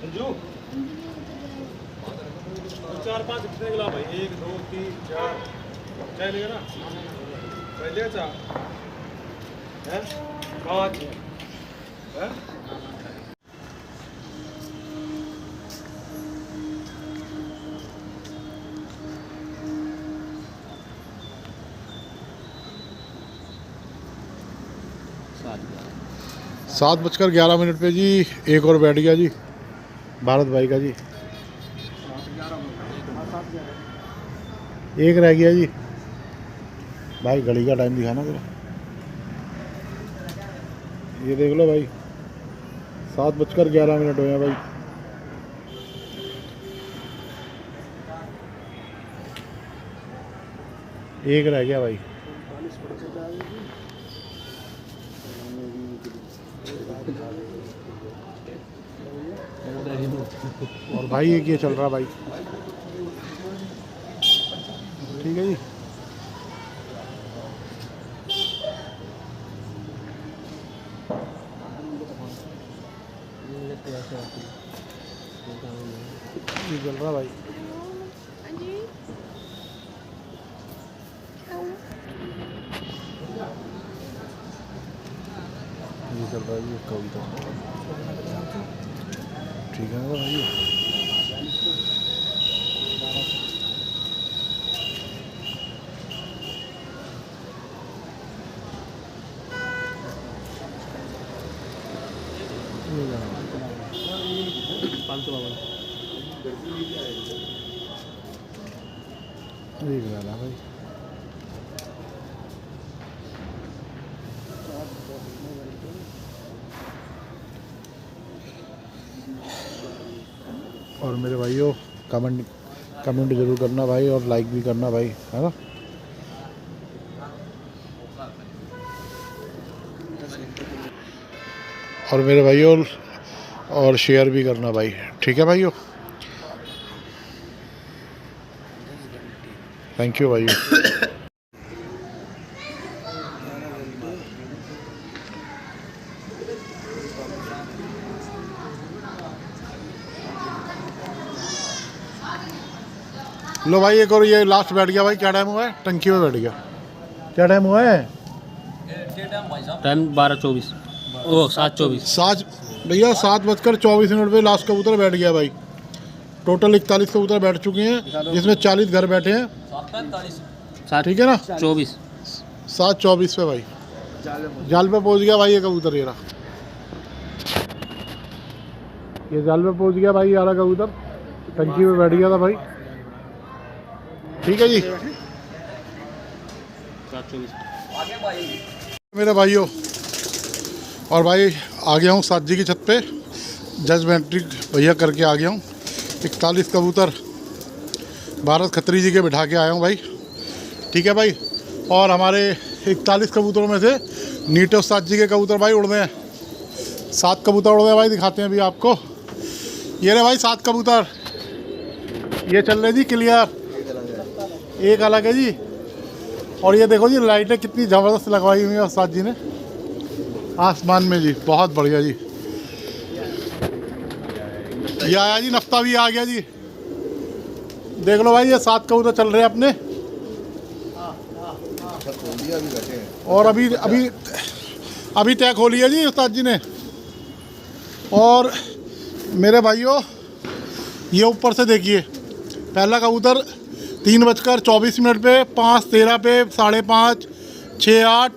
संजू 4-5 कितने गिला भाई? 1 2 3 4 चाय लेगा ना? पहले चाय है 5 है। सात 7:11 पे जी एक और बैठ गया जी, भारत भाई का जी। एक रह गया जी भाई, घड़ी का टाइम दिखाना जरा, ये देख लो भाई 7:11 हुए हैं भाई। एक रह गया भाई। और भाई एक ये चल रहा भाई। ठीक है जी, ये चल रहा भाई। ये चल रहा है जी कबूतर। ठीक है ना भाई। देख रहा भाई। और मेरे भाइयों कमेंट जरूर करना भाई, और लाइक भी करना भाई, है ना। और मेरे भाइयों और शेयर भी करना भाई, ठीक है भाइयों। थैंक यू भाइयों। लो भाई एक और ये लास्ट बैठ गया भाई। क्या टाइम हुआ है? टंकी में बैठ गया। क्या टाइम हुआ है? टाइम 12:24 ओ 7:24 7 भैया 7:24 पे लास्ट कबूतर बैठ गया भाई। टोटल 41 कबूतर बैठ चुके हैं, जिसमें 40 घर बैठे हैं। ठीक है ना, 24 7:24 पे भाई जाल पे पहुंच गया भाई ये कबूतर। ये रहा, ये जाल पे पहुंच गया भाई। यारा कबूतर टंकी में बैठ गया था भाई। ठीक है जी 7:24 मेरे भाइयों। और भाई आ गया हूँ साजी की छत पे, जज मैट्रिक भैया करके आ गया हूँ। 41 कबूतर भारत खत्री जी के बिठा के आया हूँ भाई, ठीक है भाई। और हमारे 41 कबूतरों में से नीटे उस्ताद जी के कबूतर भाई उड़ रहे हैं। 7 कबूतर उड़ रहे हैं भाई, दिखाते हैं अभी आपको। ये रहे भाई 7 कबूतर, ये चल रहे जी क्लियर, एक अलग है जी। और ये देखो जी लाइटें कितनी ज़बरदस्त लगवाई हुई है उस्ताद जी ने आसमान में जी, बहुत बढ़िया जी। ये आया जी, नफ्ता भी आ गया जी, देख लो भाई। ये 7 कबूतर चल रहे हैं अपने। और अभी अभी अभी तय खोली है जी उस्ताद जी ने। और मेरे भाइयों ये ऊपर से देखिए, पहला कबूतर 3:24 पे, 5:13 पे, 5:30, 6:08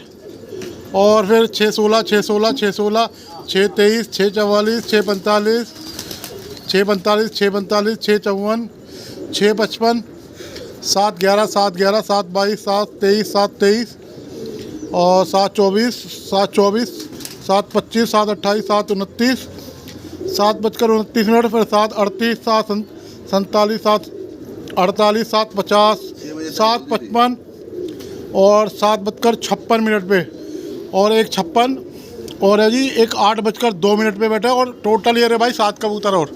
और फिर 6:16, 6:16, 6:16, 6:23, 6:44, 6:45, 6:45, 6:45, 6:54, 6:55, 7:11, 7:11, 7:22, 7:23, 7:23 और 7:24, 7:24, 7:25, 7:28, 7:29, 7:29, फिर 7:38, 7:47, 7:48, 7:50, 7:55 और 7:56 पे और 1:56 और है जी एक 8:02 पे बैठा। और टोटल ये रहे भाई 7 कबूतर और,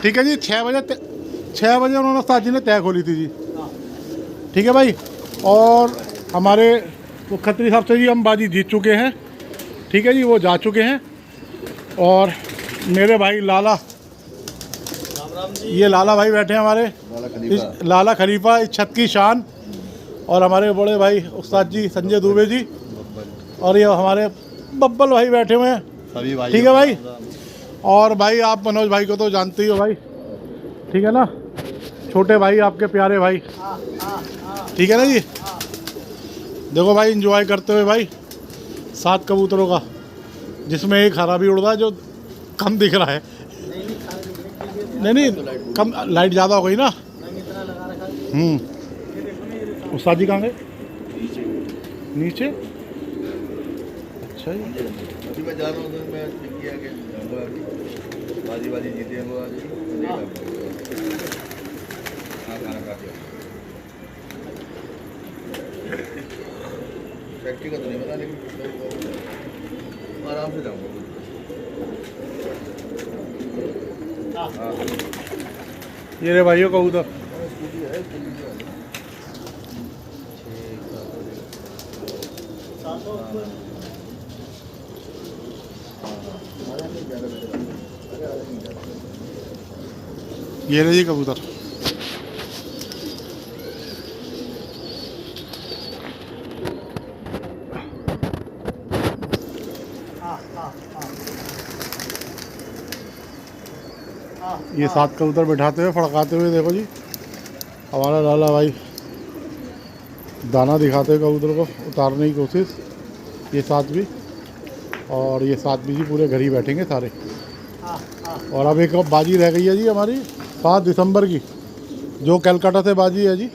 ठीक है जी। 6 बजे उन्होंने उस्ताद जी ने तय खोली थी जी, ठीक है भाई। और हमारे वो खत्री साहब से जी हम बाजी जीत चुके हैं, ठीक है जी, वो जा चुके हैं। और मेरे भाई लाला, ये लाला भाई बैठे हैं हमारे, लाला खलीफा, इस छत की शान। और हमारे बड़े भाई उस्ताद जी संजय दुबे जी, और ये हमारे बब्बल भाई बैठे हुए हैं, ठीक है भाई। और भाई आप मनोज भाई को तो जानते ही हो भाई, ठीक है ना, छोटे भाई आपके प्यारे भाई, ठीक है ना जी। देखो भाई एंजॉय करते हुए भाई 7 कबूतरों का, जिसमें एक हरा भी उड़ रहा है जो कम दिख रहा है। नहीं कम, लाइट ज़्यादा हो गई ना। उस्ताद जी कहाँ गए? नीचे। अच्छा जी, अभी मैं जा रहा हूँ, मैं किया कि बाजी जीते हैं वो आज। खाना खा के फैक्ट्री का तो नहीं पता, लेकिन आराम से जाऊँगा। ये रे भाइयों कबूतर, ये रहे जी कबूतर। ये 7 कबूतर बिठाते हुए फड़काते हुए देखो जी हमारा लाला भाई दाना दिखाते हुए कबूतर को उतारने की कोशिश। ये 7 भी, और ये 7 भी जी पूरे घर ही बैठेंगे सारे। और अब एक बाजी रह गई है जी हमारी 7 दिसंबर की, जो कलकत्ता से बाजी है जी,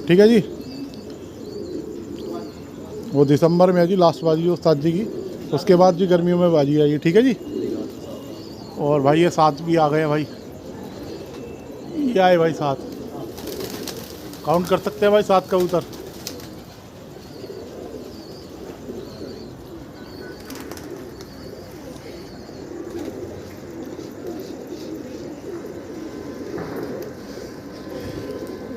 ठीक है जी। वो दिसंबर में है जी लास्ट बाजी उस्ताद जी की, उसके बाद जी गर्मियों में बाजी है ये, ठीक है जी। और भाई ये 7 भी आ गए हैं भाई, ये आए भाई 7, काउंट कर सकते हैं भाई 7 कबूतर।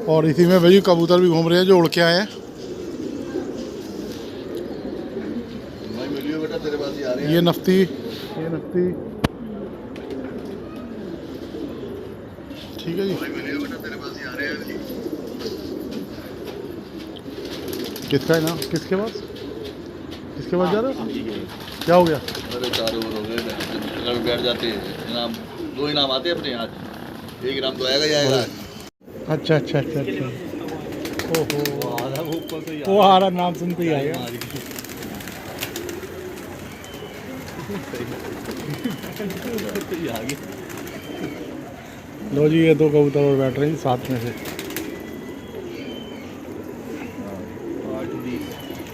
और इसी में भाई कबूतर भी घूम रहे हैं जो उड़ के आए हैं। बेटा तेरे पास ही आ रहे हैं। ये नफ्ती, ये नफ्ती, ठीक है जी। बेटा तेरे पास ही आ रहे हैं। किसका है ना, किसके पास, किसके पास जा रहा है? क्या हो गया? अरे 4 ओवर हो गए, अगर बैठ जाते हैं इनाम, 2 इनाम आते हैं अपने हाथ, 1 इनाम तो आएगा ही आएगा। अच्छा अच्छा अच्छा अच्छा, ओहो वो आ रहा, नाम सुनते ही आएगा। लो जी ये 2 कबूतर और बैठ रहे हैं 7 में से।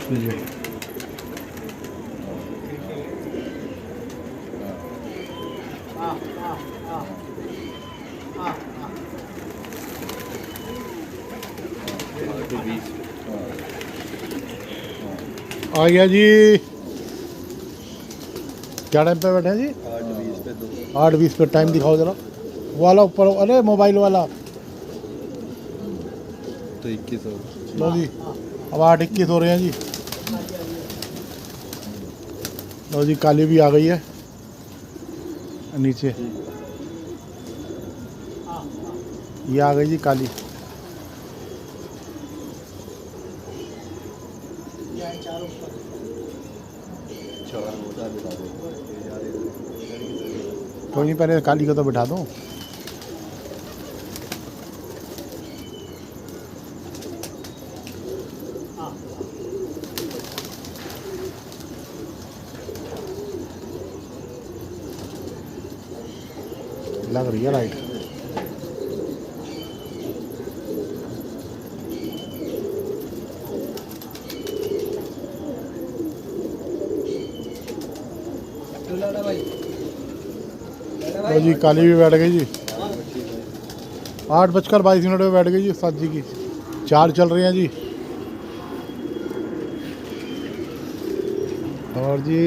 जी आ गया जी। क्या टाइम पे बैठे हैं जी? 8:20 पे। टाइम दिखाओ जरा, वाला ऊपर, अरे मोबाइल वाला। तो 21 हो। लो जी, अब 8:21 हो रहे हैं जी। लो जी, काली भी आ गई है नीचे, ये आ गई जी काली। कोई नहीं, पहले काली को तो बिठा दो। लग रही है लाइट। तो जी काली भी बैठ गई जी। 8:22 पे बैठ गई जी साथ जी की। 4 चल रही हैं जी। और जी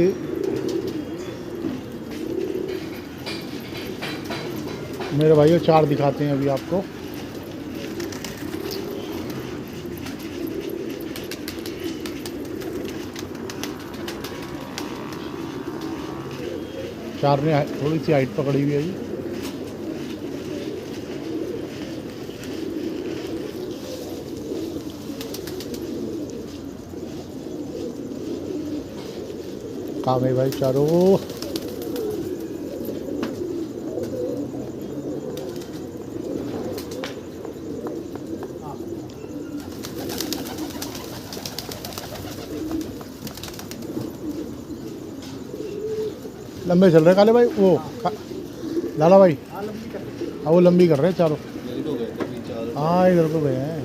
मेरे भाइयों 4 दिखाते हैं अभी आपको। चार ने थोड़ी सी हाइट पकड़ी हुई है जी। काम है भाई चारों। लंबे चल रहे काले भाई, वो लाला भाई। हाँ वो लंबी कर रहे हैं चारों। हाँ इधर को गए हैं,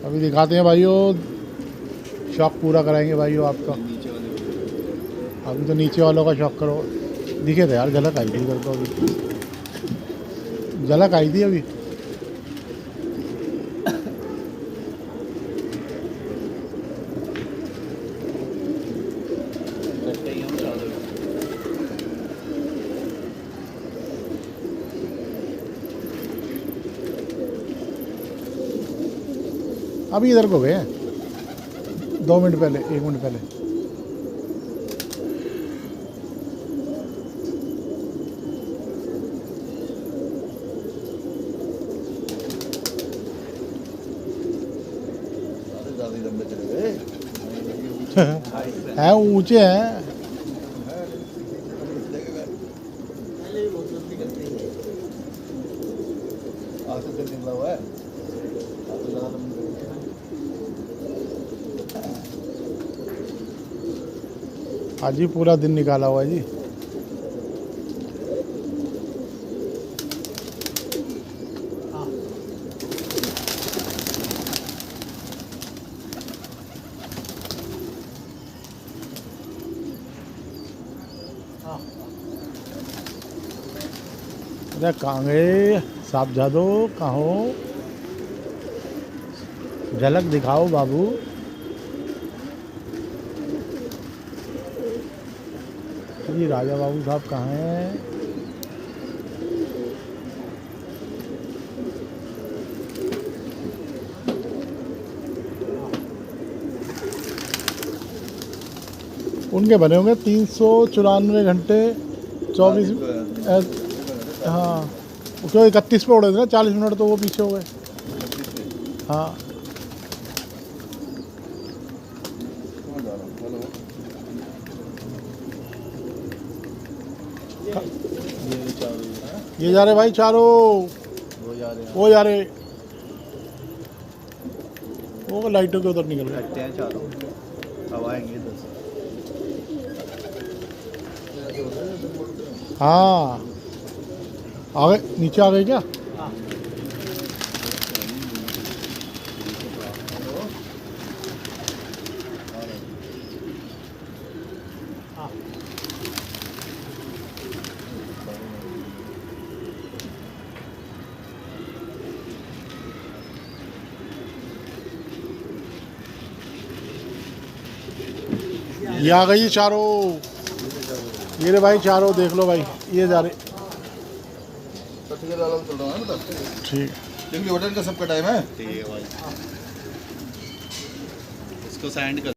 अभी दिखाते हैं भाइयों। शौक पूरा कराएंगे भाइयों आपका। अभी तो नीचे वालों का शौक करो। दिखे थे यार, झलक आई थी इधर को, अभी झलक आई थी अभी। अभी इधर को गए 2 मिनट पहले, 1 मिनट पहले। है ऊंचे हैं। आज ही पूरा दिन निकाला हुआ है जी। अरे कहाँ गए साहब जादो, कहाँ हो? झलक दिखाओ बाबू। जी राजा बाबू साहब कहाँ हैं? उनके बने होंगे 394 घंटे 24। हाँ क्यों 31 पे उड़े थे ना, 40 मिनट तो वो पीछे हो गए। हाँ ये जा रहे भाई चारों, वो जा रहे, वो लाइटों के उधर निकल रहे हैं चारों। अब आएंगे इधर से। हाँ आ गए, नीचे आ गए क्या? ये आ गई चारों, ये रे भाई चारों देख लो भाई, ये जा रहे। चल रहा है ना ठीक, होटल का सबका टाइम है। ठीक है भाई, इसको सेंड कर।